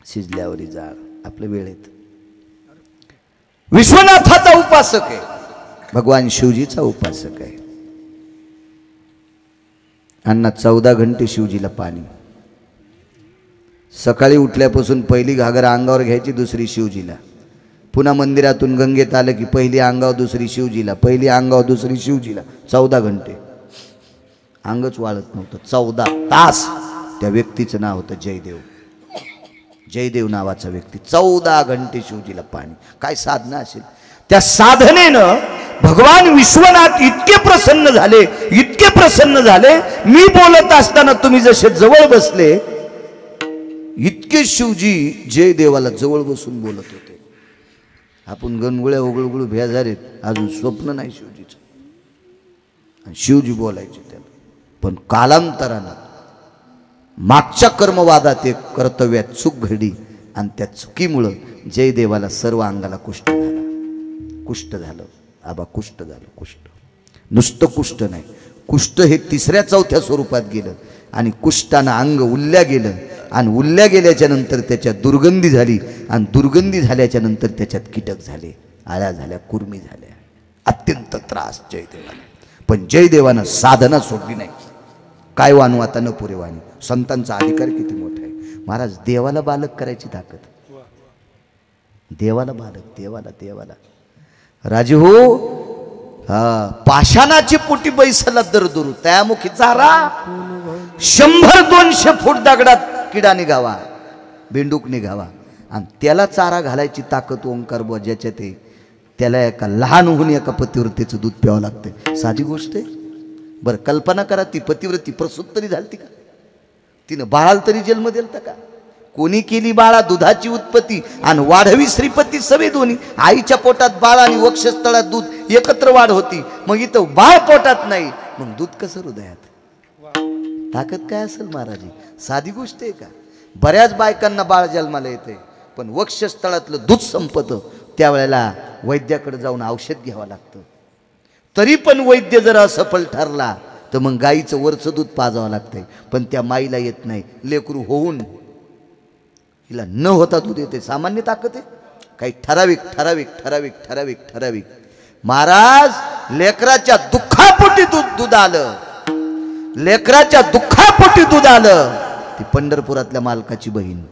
शिजल्यावरी जाळ आपल्या वेळेत. विश्वनाथाचा उपासक आहे, भगवान शिवजीचा उपासक आहे. अण्णा 14 घंटे शिवजीला पाणी. सकाळी उठल्यापासून पहिली घागर अंगावर घ्यायची, दुसरी शिवजीला. पुन्हा मंदिरातून गंगेत आलं की पहिली अंगावर, दुसरी शिवजीला, पहिली अंगावर, दुसरी शिवजीला. 14 घंटे अंगच वाळत नव्हतं. 14 तास. त्या व्यक्तीचं नाव होतं जयदेव. जयदेव नावाचा व्यक्ती. 14 घंटे शिवजीला पाणी. काय साधना असेल. त्या साधनेनं भगवान विश्वनाथ इतके प्रसन्न झाले, इतके प्रसन्न झाले. मी बोलत असताना तुम्ही जसे जवळ बसले, इतके शिवजी जयदेवाला जवळ बसून बोलत होते. आपण गणगुळ्या उघळगुळू भेजारीत, अजून स्वप्न नाही शिवजीचं. आणि शिवजी बोलायचे त्याला. पण कालांतरानं मागच्या कर्मवादात एक कर्तव्यात चूक घडली आणि त्या चुकीमुळं जयदेवाला सर्व अंगाला कुष्ठ झालं. कुष्ठ झालं आबा, कुष्ठ झालं. कुष्ठ नुसतं कुष्ठ नाही, कुष्ठ हे तिसऱ्या चौथ्या स्वरूपात गेलं आणि कुष्ठानं अंग उल्ल्या गेलं आणि उल्ल्या गेल्याच्या नंतर त्याच्यात दुर्गंधी झाली आणि दुर्गंधी झाल्याच्या नंतर त्याच्यात कीटक झाले, आळ्या झाल्या, कुर्मी झाल्या. अत्यंत त्रास जयदेवाला. पण जयदेवानं साधना सोडली नाही. काय वानू आता न पुरे वाणी. संतांचा अधिकार किती मोठा आहे महाराज. देवाला बालक करायची ताकद. देवाला बालक, देवाला देवाला राजे हो. पाषाणाची पोटी बैसला दरदुरू त्यामुखी चारा 100-200 फूट दगडात किडा निघावा, बेंडूक निघावा आणि त्याला चारा घालायची ताकद ओंकार बुवा ज्याच्या ते, त्याला एका लहानहून एका पतिव्रतेचं दूध प्यावं लागतं. साधी गोष्ट आहे. बरं कल्पना करा, ती पतिव्रती प्रसूत तरी झालती का? तिनं बाळाला तरी जन्म दिलता का? कोणी केली बाळा दुधाची उत्पत्ती आणि वाढवी श्रीपती सवे दोन्ही. आईच्या पोटात बाळ आणि वक्षस्थळात दूध एकत्र वाढ होती. मग इथं बाळ पोटात नाही, मग दूध कसं हृदयात? ताकद काय असेल महाराजी? साधी गोष्ट आहे का? बऱ्याच बायकांना बाळ जन्माला येते पण वक्षस्थळातलं दूध संपतं, त्यावेळेला वैद्याकडे जाऊन औषध घ्यावं लागतं. तरी पण वैद्य जर असफल ठरला तर मग गाईचं वरचं दूध पाजावं लागतंय. पण त्या माईला येत नाही. लेकरू होऊन हिला न होता दूध येते. सामान्य ताकद आहे? काही ठराविक ठराविक ठराविक ठराविक ठराविक. महाराज लेकराच्या दुःखापोटी दूध आलं, लेकराच्या दुःखापोटी दूध आलं. ती पंढरपुरातल्या मालकाची बहीण,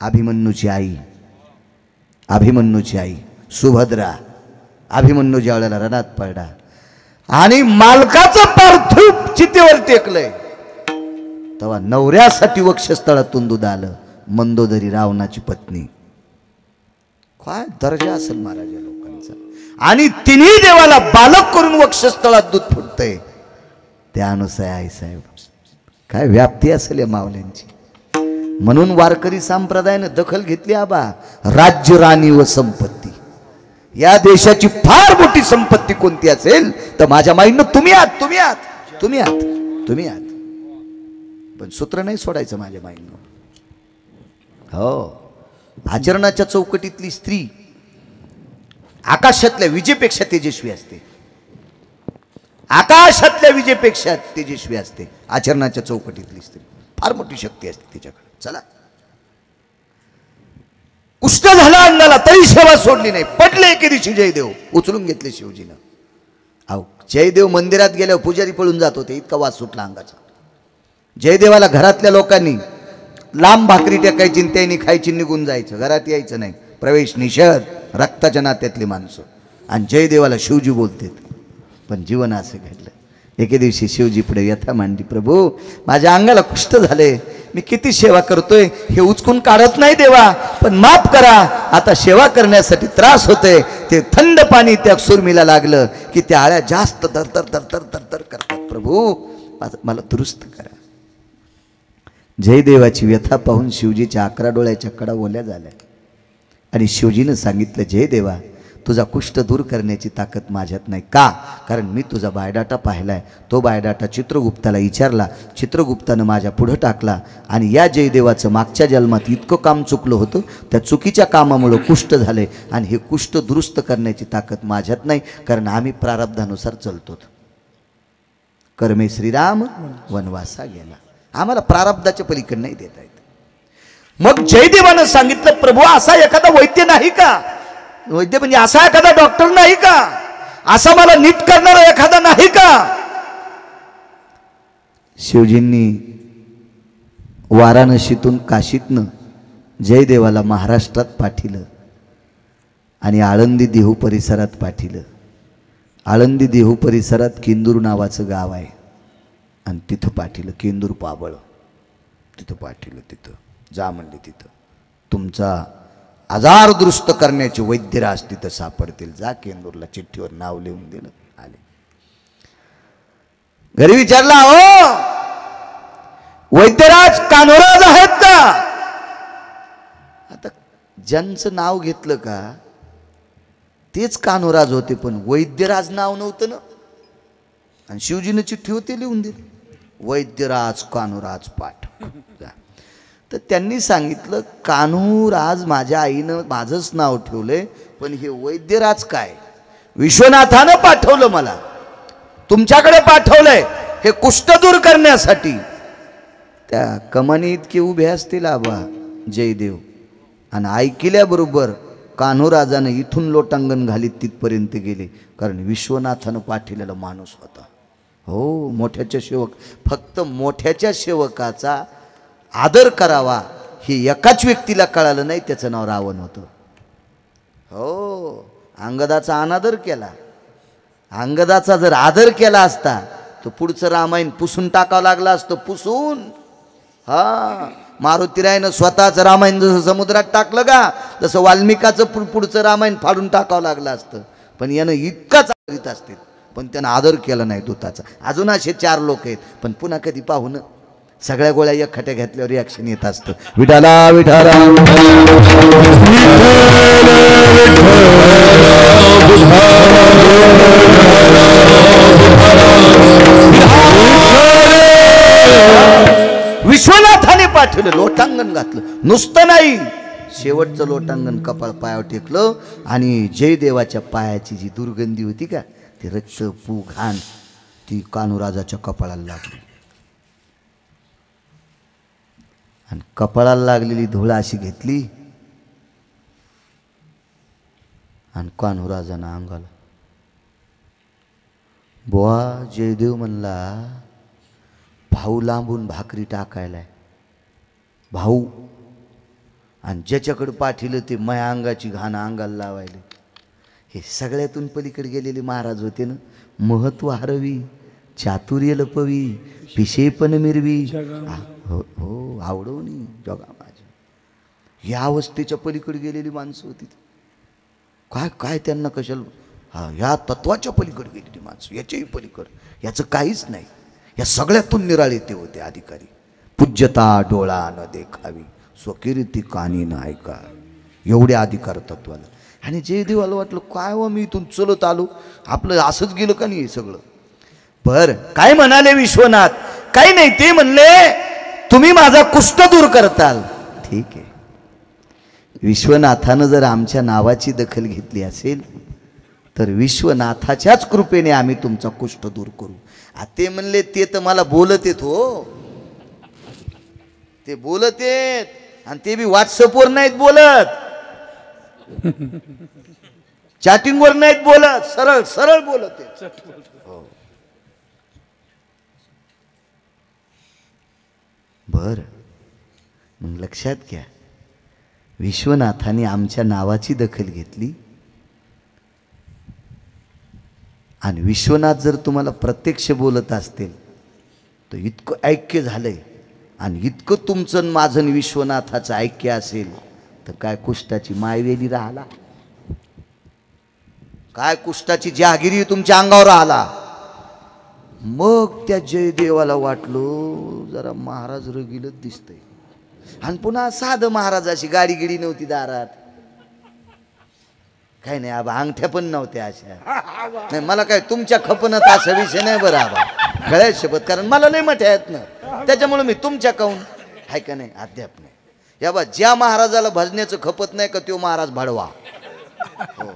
अभिमन्यूची आई, अभिमन्यूची आई सुभद्रा. अभिमन्यू ज्या वेळेला रणात पडला आणि मालकाचं पार्थिव चितेवर टेकलंय, तेव्हा नवऱ्यासाठी वक्षस्थळातून दूध आलं. मंदोदरी रावणाची पत्नी. काय दर्जा असेल महाराज या लोकांचा. आणि तिन्ही देवाला बालक करून वक्षस्थळात दूध फुटतंय. त्या अनुसाय आई साहेब काय व्याप्ती असेल या मावल्यांची. म्हणून वारकरी संप्रदायानं दखल घेतली. आबा राज्य, राणी व संपत्ती. या देशाची फार मोठी संपत्ती कोणती असेल तर माझ्या माईनं तुम्ही आहात, तुम्ही आहात, तुम्ही आहात, तुम्ही आहात. पण सूत्र नाही सोडायचं माझ्या माईनं. हो, आचरणाच्या चौकटीतली स्त्री आकाशातल्या विजेपेक्षा तेजस्वी असते. आकाशातल्या विजेपेक्षा तेजस्वी असते आचरणाच्या चौकटीतली स्त्री. फार मोठी शक्ती असते तिच्याकडे. चला, कुष्ठ झाला अंगाला तरी सेवा सोडली नाही. पडले एके दिवशी जयदेव, उचलून घेतले शिवजीनं. अहो जयदेव मंदिरात गेल्यावर पुजारी पळून जात होते, इतका वास सुटला अंगाचा. जयदेवाला घरातल्या लोकांनी लांब भाकरी टेकायची, त्यांनी खायची, निघून जायचं, घरात यायचं नाही. प्रवेश निषेध. रक्ताच्या नात्यातली माणसं. आणि जयदेवाला शिवजी बोलतेत. पण जीवन असं घडलं. एके दिवशी शिवजी पुढे व्यथा मांडली. प्रभू माझ्या अंगाला कुष्ठ झाले, मी किती सेवा करतोय हे उचकून काढत नाही देवा, पण माफ करा. आता सेवा करण्यासाठी त्रास होतोय. ते थंड पाणी त्या सुरमीला लागलं की त्या आळ्या जास्त दरदर दरदर दरदर करतात. प्रभू मला दुरुस्त करा. जयदेवाची व्यथा पाहून शिवजीच्या 11 डोळ्याच्या कडा ओल्या झाल्या आणि शिवजीनं सांगितलं, जयदेवा तुझा कुष्ठ दूर करण्याची ताकद माझ्यात नाही. का? कारण मी तुझा बायोडाटा पाहिलाय. तो बायोडाटा चित्रगुप्ताला विचारला. चित्रगुप्तानं माझ्या पुढं टाकला आणि या जयदेवाचं मागच्या जन्मात इतकं काम चुकलं होतं, त्या चुकीच्या कामामुळं कुष्ठ झाले आणि हे कुष्ठ दुरुस्त करण्याची ताकद माझ्यात नाही, कारण आम्ही प्रारब्धानुसार चालतो. कर्मे श्रीराम वनवासा गेला. आम्हाला प्रारब्धाच्या पलीकडे नाही देता येत. मग जयदेवानं सांगितलं, प्रभू असा एखादा वैद्य नाही का? वैद्य म्हणजे असा एखादा डॉक्टर नाही का? असा मला नीट करणारा एखादा नाही का? शिवजींनी वाराणसीतून, काशीतनं जयदेवाला महाराष्ट्रात पाठिलं आणि आळंदी देहू परिसरात पाठिलं. आळंदी देहू परिसरात केंदूर नावाचं गाव आहे आणि तिथं पाठिलं. केंदूर पाबळ तिथं पाठिलं. तिथं जा म्हणले, तिथं तुमचा आजार दुरुस्त करण्याचे वैद्यराज तिथं सापडतील. जा केंदूरला. चिठ्ठीवर नाव लिहून दिलं. आले घरी. विचारला, हो वैद्यराज कान्होराज आहेत का? ज्यांचं नाव घेतलं का तेच कान्होराज होते, पण वैद्यराज नाव नव्हतं ना. आणि शिवजीनं चिठ्ठी होती लिहून दिली, वैद्यराज कान्होराज पाठक. तर त्यांनी सांगितलं कान्होराज माझ्या आईनं माझंच नाव ठेवलंय, पण हे वैद्यराज काय, विश्वनाथानं पाठवलं, मला तुमच्याकडे पाठवलंय हे कुष्ठ दूर करण्यासाठी. त्या कमानी इतके उभे असतील आबा जयदेव, आणि ऐकल्याबरोबर कान्होराजानं इथून लोटांगण घालीत तिथपर्यंत गेले, कारण विश्वनाथानं पाठवलेला माणूस होता. हो, मोठ्याच्या सेवक, फक्त मोठ्याच्या सेवकाचा आदर करावा हे एकाच व्यक्तीला कळालं नाही, त्याचं नाव रावण होतं. हो, अंगदाचा अनादर केला. अंगदाचा जर आदर केला असता तर पुढचं रामायण पुसून टाकावं लागलं असतं, पुसून. हा, मारुतीरायनं स्वतःच रामायण जसं समुद्रात टाकलं का, तसं वाल्मिकाचं पुढचं रामायण फाडून टाकावं लागलं असतं. पण यानं इतकाच आदरित असते, पण त्यानं आदर केला नाही दूताचा. अजून असे 4 लोक आहेत, पण पुन्हा कधी पाहू न. सगळ्या गोळ्या एक खट्या घेतल्यावर रिॲक्शन येत असतं. विठाला विठाला विश्वनाथाने पाठवलं, लोटांगण घातलं. नुसतं नाही, शेवटचं लोटांगण कपाळ पायावर टेकलं, आणि जयदेवाच्या पायाची जी दुर्गंधी होती का, ती रक्त पू घाण ती कान्होराजाच्या कपाळाला लागली. आणि कपाळाला लागलेली धूळ अशी घेतली आणि कान्होराजानं अंगाला. बुवा जयदेव म्हणला, भाऊ लांबून भाकरी टाकायलाय, भाऊ, आणि ज्याच्याकडे पाठीलं ते माया अंगाची घाण अंगाला लावायले. हे सगळ्यातून पलीकडे गेलेले महाराज होते ना. महत्व हरवी, चातुर्य लपवी, पिशेपण मिरवी, हो हो आवडवणी जगा माझ्या. या अवस्थेच्या पलीकडे गेलेली माणसं होती. काय काय त्यांना कशाला, हा, ह्या तत्वाच्या पलीकडे गेलेली माणसं, याच्याही पलीकडे, याचं काहीच नाही. या सगळ्यातून निराळे ते होते अधिकारी. पूज्यता डोळा न देखावी, स्वकीर्ती कानी न ऐका, एवढे अधिकार तत्वाला. आणि जयदेवाला वाटलं काय व मी इथून चलत आलो, आपलं असंच गेलं का नाही सगळं. बर काय म्हणाले विश्वनाथ, काही नाही, ते म्हणले तुम्ही माझा कुष्ठ दूर करताल. ठीक आहे, विश्वनाथानं जर आमच्या नावाची दखल घेतली असेल तर विश्वनाथाच्याच कृपेने आम्ही तुमचा कुष्ठ दूर करू. ते म्हणले ते तर मला बोलत येत, हो ते बोलत येत, आणि ते बी व्हॉट्सअपवर नाहीत बोलत, चॅटिंगवर नाहीत बोलत, सरळ सरळ बोलत आहेत. हो, बर, मग लक्षात घ्या, विश्वनाथाने आमच्या नावाची दखल घेतली. आणि विश्वनाथ जर तुम्हाला प्रत्यक्ष बोलत असतील तर इतकं ऐक्य झालंय, आणि इतकं तुमचं माझं विश्वनाथाचं ऐक्य असेल तर काय कुष्ठाची मायवेली राहिला, काय कुष्ठाची जहागिरी तुमच्या अंगावर राहिला. मग त्या जयदेवाला वाटलं जरा महाराज रगीलच दिसतंय. आणि पुन्हा साधं महाराजाची गाडी गिडी नव्हती दारात, काही नाही आबा, अंगठ्या पण नव्हत्या अशा. नाही, मला काय तुमच्या खपनत असा विषय नाही बरं आबा, गळ्यात शपथ, कारण मला नाही मोठ्या आहेत ना, त्याच्यामुळे मी तुमच्या काहून आहे का नाही अद्याप नाही. या बा, ज्या महाराजाला भजण्याचं खपत नाही का तो महाराज भाडवा. हो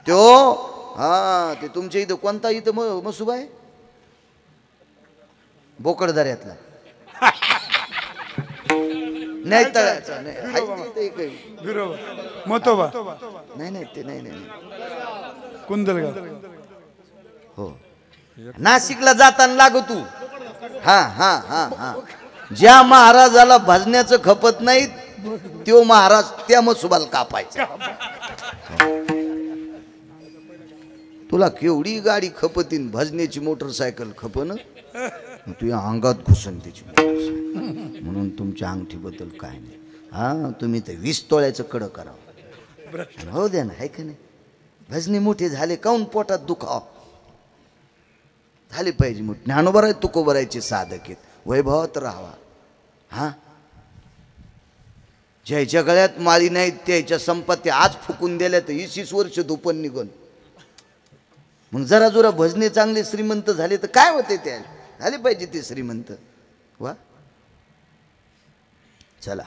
तो, हा, ते तुमच्या इथं कोणता इथं मसुबा आहे, बोकडदऱ्यातला नाही, तळ्याचा नाही, मतोबा नाही नाही, ते नाही नाही, कुंदलगाव. हो, नाशिकला जाताना लागू तू. हा हा हा हा, ज्या महाराजाला भजण्याचं खपत नाही तो महाराज त्या मसुबाला कापायचा. तुला केवढी गाडी खपतीन, भजण्याची मोटरसायकल खपन, तुझ्या अंगात घुसन त्याची मोटरसायकल. म्हणून तुमच्या अंगठीबद्दल काय नाही. हा, तुम्ही ते 20 तोळ्याचं कडं करावं, हो द्या ना, आहे का नाही. भजनी मोठे झाले काऊन पोटात दुखाव झाले पाहिजे. मोठे ज्ञानोबर आहे, तुकोबरायचे साधक आहेत, वैभवात राहावा. हा, ज्याच्या गळ्यात माळी नाही त्याच्या संपत्ती आज फुकून दिल्या तर 20 वर्ष धुपण निघून. मग जरा जोरा भजने चांगले श्रीमंत झाले तर काय होते त्या झाले पाहिजे ते श्रीमंत. वा चला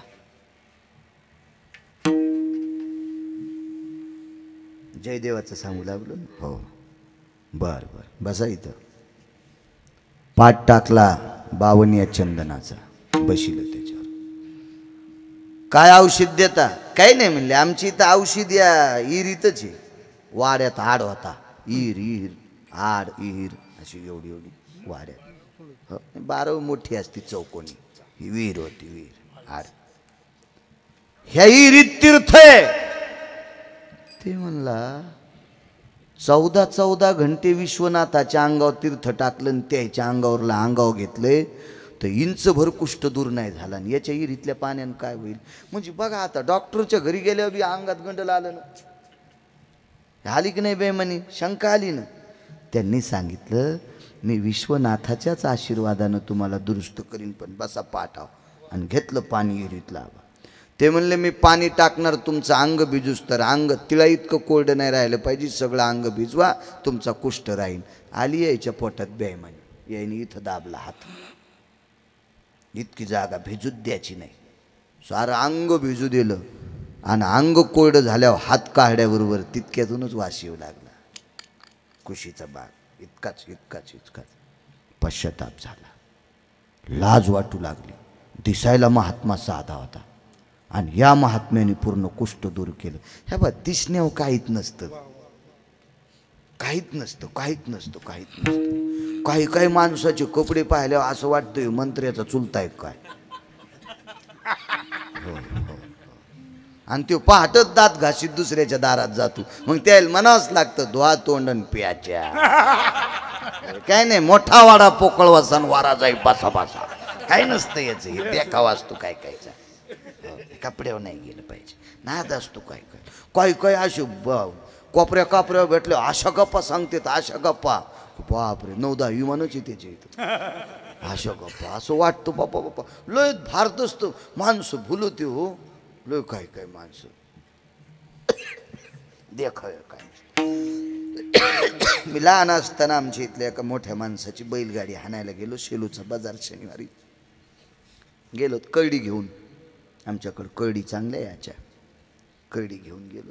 जयदेवाचं सांगू लागलो. हो बर बर बसा इथं. पाठ टाकला 52 या चंदनाचा बशिलं त्याच्यावर. काय औषध देता? काही नाही म्हणले आमची इथं औषध या इरीतच आहे. वाड्यात आड होता. इर आड इर अशी एवढी एवढी वाड्यात 12 मोठी असती चौकोनी. ही विहीर होती विहीर आड. ह्या इरीत तीर्थ आहे. ते म्हणला 14 घंटे विश्वनाथाच्या अंगावर तीर्थ टाकलं आणि त्याच्या अंगावरला अंगावर घेतले तर इंचभर कुष्ठ दूर नाही झाला. आणि याच्या इरीतल्या पाण्यानं काय होईल? म्हणजे बघा आता डॉक्टरच्या घरी गेल्यावर बी अंगात गंडल आलं ना. आली की नाही बेमनी? शंका आली ना. त्यांनी सांगितलं मी विश्वनाथाच्याच आशीर्वादानं तुम्हाला दुरुस्त करीन पण बसा पाठाव. आणि घेतलं पाणी इरीतला. ते म्हणले मी पाणी टाकणार तुमचं अंग भिजूस तर अंग तिळा इतकं कोरडं नाही राहिलं पाहिजे. सगळं अंग भिजवा तुमचा कुष्ठ राहील. आली यायच्या पोटात बेमानी. यायने इथं दाबला हात. इतकी जागा भिजूच द्यायची नाही. सारं अंग भिजू दिलं आणि अंग कोरडं झाल्यावर हात काढल्याबरोबर तितक्यातूनच वास येऊ लागला. कुशीचा बाग इतकाच इतकाच इतकाच. पश्चाताप झाला. लाज वाटू लागली. दिसायला महात्मा साधा होता आणि या महात्म्याने पूर्ण कुष्ठ दूर केलं. ह्या बा दिसण्यावर काहीच नसतं. काहीच नसतं काहीच नसतं काहीच नसतं. काही काही माणसाचे कपडे पाहिल्यावर असं वाटतंय मंत्र्याचा चुलताय काय. हो हो. आणि तो पहाटच दात घासीत दुसऱ्याच्या दारात जातो. मग त्याला म्हणावंच लागतं धुवा तोंडन प्याच्या. काय नाही मोठा वाडा पोकळ वासान वारा जाई बासा बासा. काही नसतं याचं. हे देखावा असतो काय कायचा. कपड्यावर नाही गेलं पाहिजे. नाद असतो काय काय काय काय असे कोपऱ्या कापऱ्या भेटले अशा गप्पा सांगतात. अशा गप्पा बापरे 9-10 विमानच आहे त्याच्या इथं. अशा गप्पा असं वाटतं बापा बापा लय भारत असतं. माणसं भुलते हो लय काय काय माणसं देखावे काय. मी लहान असताना आमच्या इथल्या एका मोठ्या माणसाची बैलगाडी हाणायला गेलो. शेलूचा बाजार शनिवारी गेलो कळडी घेऊन. आमच्याकडं कळडी चांगल्या याच्या कळडी घेऊन गेलो.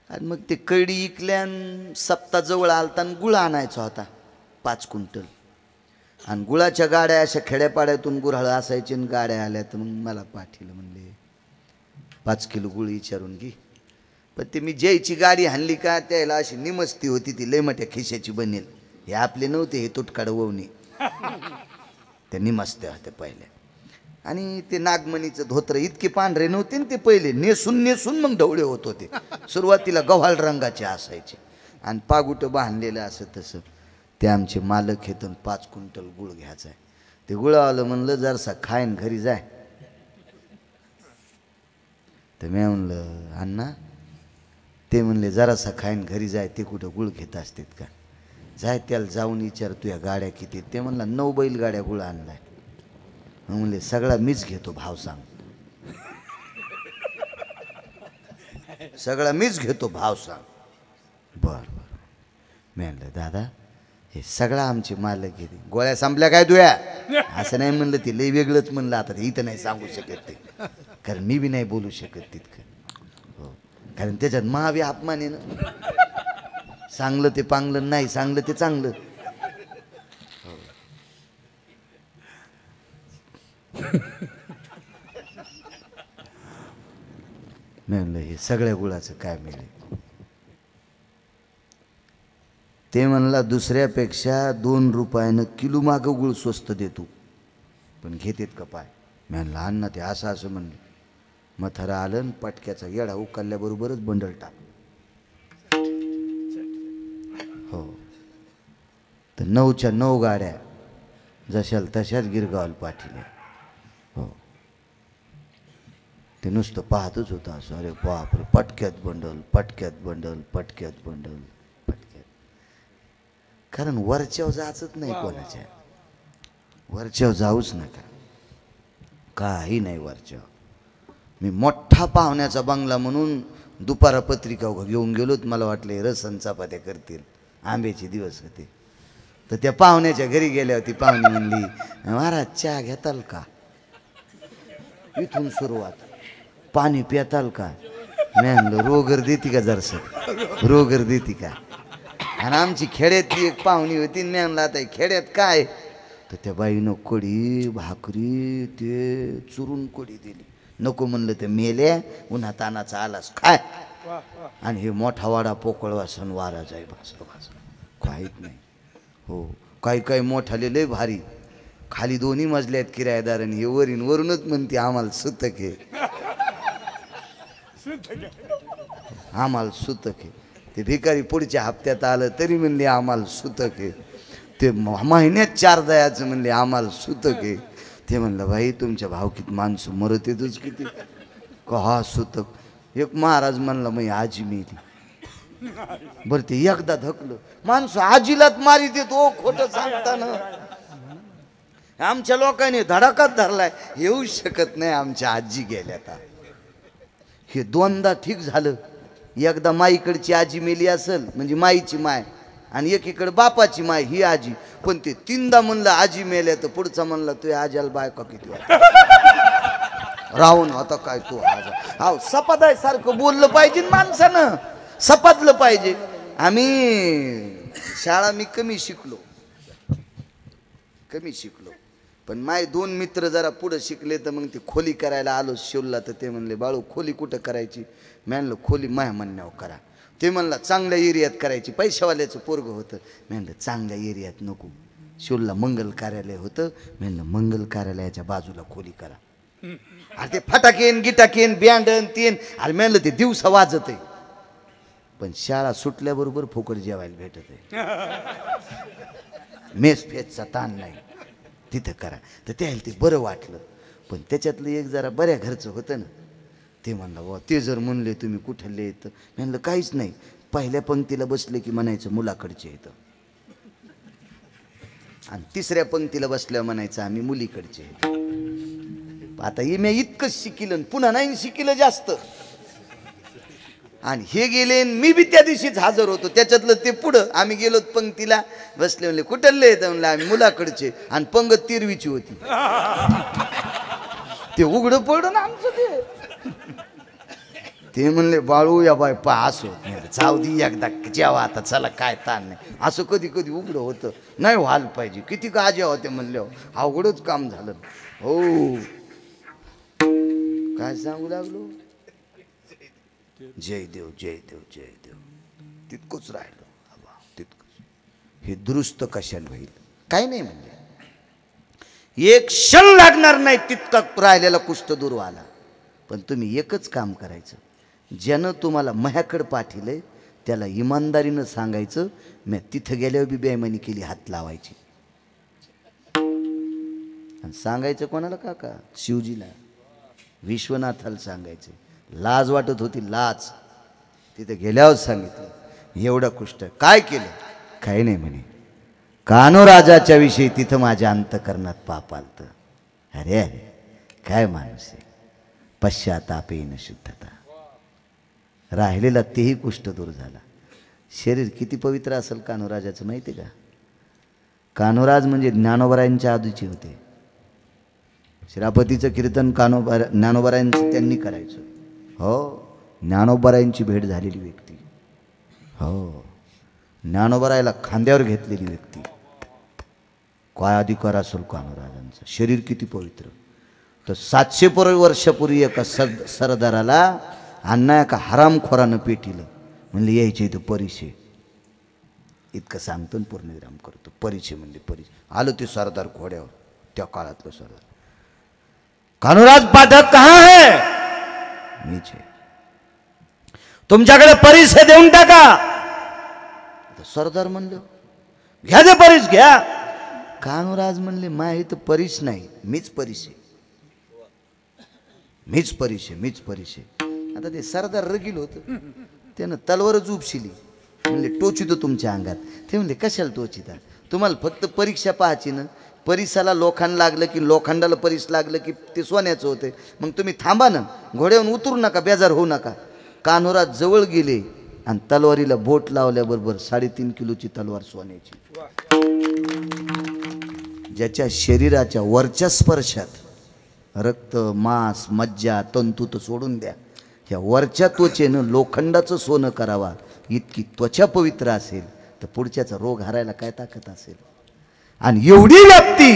आणि मग ते कळडी इकल्यान सप्ताह जवळ आलता आणि गुळ आणायचा होता 5 क्विंटल. आणि गुळाच्या गाड्या अशा खेड्यापाड्यातून गुऱ्हाळ असायचे आणि गाड्या आल्या तर मग मला पाठीलं म्हणले 5 किलो गुळ विचारून घे. पण ते मी ज्याची गाडी हाणली का त्याला अशी निमस्ती होती ती लय मोठ्या खिशाची बनेल. हे आपले नव्हते हे तुटकाड ववणी. त्या निमस्त्या होत्या पहिल्या. आणि ते नागमणीचं धोत्र इतके पांढरे नव्हते ना ते पहिले. नेसून नेसून मग ढवळे होत होते. सुरुवातीला गव्हाळ रंगाचे असायचे आणि पागुटं बांधलेलं असं तसं. ते आमचे मालक हेतून 5 क्विंटल गुळ घ्यायचा आहे. ते गुळावालं म्हणलं जरसा खायन घरी जाय. तर मी म्हणलं अण्णा ते म्हणले जरासा खायन घरी जाय. ते कुठं गुळ घेत असतात का? जाय त्याला जाऊन विचार तुझ्या गाड्या किती. ते म्हणला 9 बैलगाड्या गुळ आणलाय. म्हणले सगळा मीच घेतो भाव सांग. सगळा मीच घेतो भाव सांग. बर बर. मी म्हणलं दादा हे सगळा आमचे मालक घेते. गोळ्या संपल्या काय तुया? असं नाही म्हणलं. ते लय वेगळंच म्हणलं. आता ते इथं नाही सांगू शकत ते कारण मी बी नाही बोलू शकत तितकं. हो कारण त्याच्यात महावी अपमान आहे ना. चांगलं ते पांगलं नाही चांगलं ते चांगलं. म्हणलं हे सगळ्या गुळाचं काय मिळेल. ते म्हणला दुसऱ्यापेक्षा 2 रुपयानं किलो मागं गुळ स्वस्त देतो पण घेतेत का पाय. म्हणलं अण्णा ते असं असं म्हणलं. मथारा आलं आणि पटक्याचा येडा उकलल्याबरोबरच बंडल टाक. हो तर 9च्या 9 गाड्या जशाल तशाच गिरगावला पाठील्या. हो ते नुसतं पाहतच होतं असं. अरे बापरे पटक्यात बंडल पटक्यात बंडल पटक्यात बंडल पटक्यात. कारण वरच्यावर जायचंच नाही कोणाच्या. वरच्यावर जाऊच नका. काही नाही वरच्या. मी मोठा पाहुण्याचा बंगला म्हणून दुपारा पत्रिका घेऊन गेलोत. मला वाटलं रसन चपात्या करतील, आंब्याचे दिवस होते. तर त्या पाहुण्याच्या घरी गेल्यावर ती पाहुणी म्हणली, महाराज चहा घेताल का? इथून सुरुवात, पाणी पिताल का? मी म्हणलं रोगर देती का जरसं, रोगर देती का? आणि आमची खेड्यातली एक पाहुणी होती. मी म्हणलं आता खेड्यात काय? तर त्या बाईनं कढी भाकरी ते चुरून कढी दिली. नको म्हणलं तर मेल्या, उन्हा तानाचा आलास काय. आणि हे मोठा वाडा पोकळ वासन वारा जाय भासलं भासलं काहीच नाही. हो, काही काही मोठाले लय भारी, खाली दोन्ही मजल्यात किरायदार आणि हे वरीन वरूनच म्हणते आम्हाला सुतक आहे, आम्हाला सुतक आहे. ते भिकारी पुढच्या हप्त्यात आलं तरी म्हणले आम्हाला सुतक आहे. ते महिन्यात 4 दयाचं म्हणले आम्हाला सुतक आहे. ते म्हणलं भाई तुमच्या भावकीत माणसं मरत येतच किती का हा सुतक. एक महाराज म्हणला मग आजी मेली. बरं ते एकदा धकलं माणसं आजीलाच मारी देत. ओ खोटं सांगताना आमच्या लोकांनी धडाकाच धरलाय. येऊ शकत नाही, आमच्या आजी गेल्यात. हे 2दा ठीक झालं. एकदा माईकडची आजी मेली असेल म्हणजे माईची माय, आणि एकीकडे बापाची माय ही आजी. पण ते 3दा म्हणलं आजी मेल्या तर पुढचा म्हणला तू आजाला बायका किती राहून होता काय तू आजा. हा सपादाय सारखं बोललं पाहिजे माणसानं, सपादलं पाहिजे. आम्ही शाळा मी कमी शिकलो, पण माय 2 मित्र जरा पुढं शिकले तर मग ते खोली करायला आलो शिवला. तर ते म्हणले बाळू खोली कुठं करायची? मी म्हणलं खोली माया म्हणण्यावर करा. ते म्हणला चांगल्या एरियात करायची, पैशावाल्याचं पोरगं होतं. मी म्हणलं चांगल्या एरियात नको, शिवला मंगल कार्यालय होतं. मी म्हणलं मंगल कार्यालयाच्या बाजूला खोली करा. अरे ते फटाकेन गिटाकेन बँडन तेन, अरे म्हणलं ते दिवसा वाजत आहे, पण शाळा सुटल्याबरोबर फुकट जेवायला भेटत आहे. मेस फेसचा ताण नाही, तिथं करा. तर त्याला ते बरं वाटलं. पण त्याच्यातलं एक जरा बऱ्या घरचं होतं ना, ते म्हणलं वा ते जर म्हणले तुम्ही कुठले येतं. म्हणलं काहीच नाही, पहिल्या पंक्तीला बसले की म्हणायचं मुलाकडचे येतं, आणि 3ऱ्या पंक्तीला बसल्या म्हणायचं आम्ही मुलीकडचे येतो. आता हे मी इतकंच शिकिलं, पुन्हा नाही शिकिलं जास्त. आणि हे गेले, मी बी त्या दिवशीच हजर होतो. त्याच्यातलं ते पुढं आम्ही गेलो पंक्तीला बसले. म्हणले कुठले येतं? म्हणलं आम्ही मुलाकडचे. आणि पंगत 13वीची होती. ते उघडं पडलं ना आमचं. ते म्हणले बाळू या बाय पास होत जाऊ दे एकदा जेवा आता, चला काय ताण नाही. असं कधी कधी उघडं होतं, नाही व्हायला पाहिजे. किती गाज्या होते म्हणल्यावर अवघडच काम झालं. हो काय सांगू लागलो, जय देव जय देव जय देव. तितकंच राहिलं, तितकंच. हे दुरुस्त कशाला होईल? काही नाही म्हणले, एक क्षण लागणार नाही तितकं राहिलेला कुष्ठ दूर व्हायला. पण तुम्ही एकच काम करायचं, ज्यानं तुम्हाला माझ्याकडे पाठिलंय त्याला इमानदारीनं सांगायचं मी तिथं गेल्यावर बी बेईमानी केली, हात लावायची. आणि सांगायचं कोणाला? काका शिवजीला, विश्वनाथाला सांगायचं. लाज वाटत होती, लाज. तिथे गेल्यावर सांगितलं एवढं कुष्ठ काय केलं? काही नाही म्हणे. कान्होराजाच्या विषयी तिथं माझ्या अंतकरणात पाप आलतं. अरे अरे काय माणूस आहे, पश्चाताप येणं शुद्धता. राहिलेला तेही कुष्ठ दूर झाला. शरीर किती पवित्र असेल कान्होराजाचं माहिती का? कान्होराज म्हणजे ज्ञानोबरायांच्या आधीचे होते. श्रापतीचं कीर्तन ज्ञानोबरायांचं त्यांनी करायचं. हो, ज्ञानोबरायांची भेट झालेली व्यक्ती. हो, ज्ञानोबरायला खांद्यावर घेतलेली व्यक्ती. काय अधिकार असेल कान्होराजांचा? शरीर किती पवित्र. तर 700 वर्षापूर्वी एका सरदाराला अण्णा एका हरामखोरानं पेटीलं. म्हणले यायचे इथं परिचय. इतकं सांगतो पूर्णविराम करतो. परिचय म्हणजे परिचय. आलं ते सरदार घोड्यावर, त्या काळातलं सरदार. कान्होराज पाठक कहाँ है? नीचे. तुमच्याकडे परिचय देऊन टाका. सरदार म्हणलं घ्या दे परिस घ्या. कान्होराज म्हणले माय इथं परिस नाही, मीच परिचय, मीच परिचय, मीच परिचय. आता ते सरदार रगील होतं, त्यानं तलवारच उपशिली. म्हणले टोचितो तुमच्या अंगात. ते म्हणले कशाला टोचिता? तुम्हाला फक्त परीक्षा पाहायची ना, परिसाला लोखंड लागलं की लोखंडाला परिस लागलं की ते सोन्याचं होते. मग तुम्ही थांबा ना, घोड्यावरून उतरू नका, बेजार होऊ नका. कान्होरात जवळ गेले आणि तलवारीला बोट लावल्याबरोबर 3.5 किलोची तलवार सोन्याची. ज्याच्या शरीराच्या वरच्या स्पर्शात रक्त, मांस, मज्जा, तंतू तर सोडून द्या, ह्या वरच्या त्वचेनं लोखंडाचं सोनं करावा इतकी त्वचा पवित्र असेल तर पुढच्याचा रोग हरायला काय ताकद असेल. आणि एवढी व्याप्ती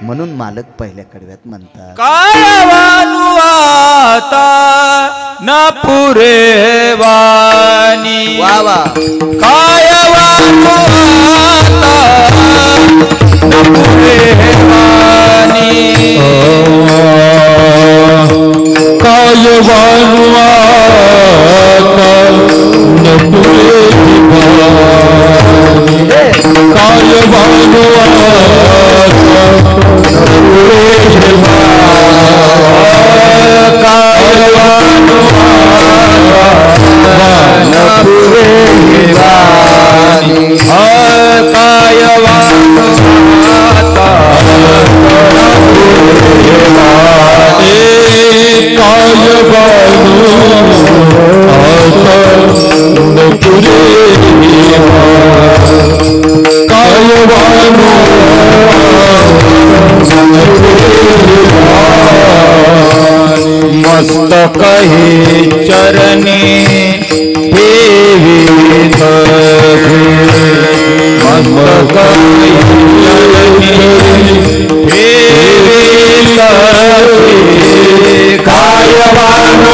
म्हणून मालक पहिल्या कडव्यात म्हणतात, काय वालू आता न पुरे वाणी. वा वा, काय वालू आता न पुरे वाणी. काय वालू आता न पुरे वाणी. काय वालू मस्तक हे चरणी देवित, मस्तक हे चरणी देवित. काय वानू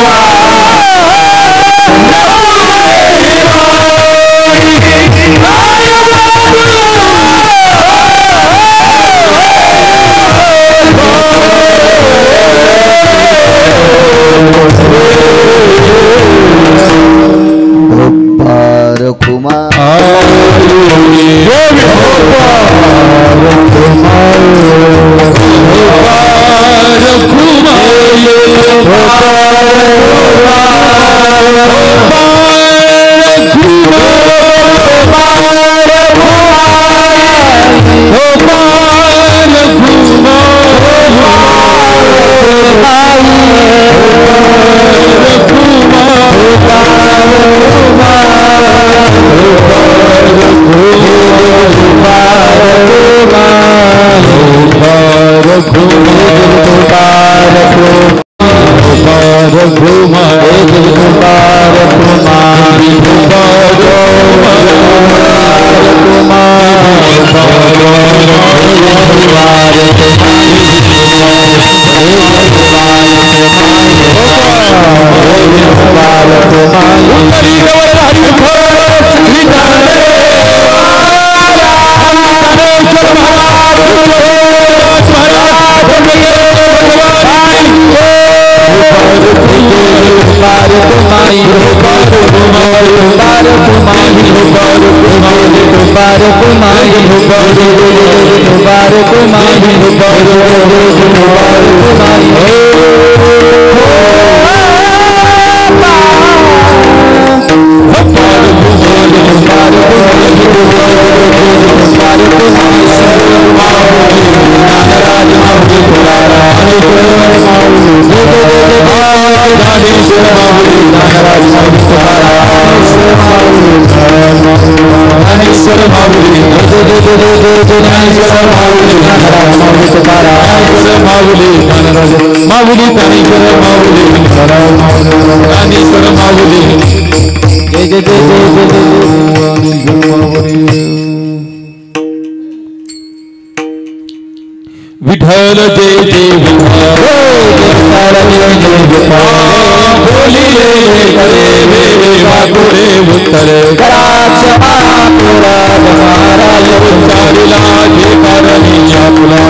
विठ्ठल जय जय बोली रे करे वे वाकुरे उत्तरे कराक्ष आपुरा महाराज उच्चारिला जे करणी आपुला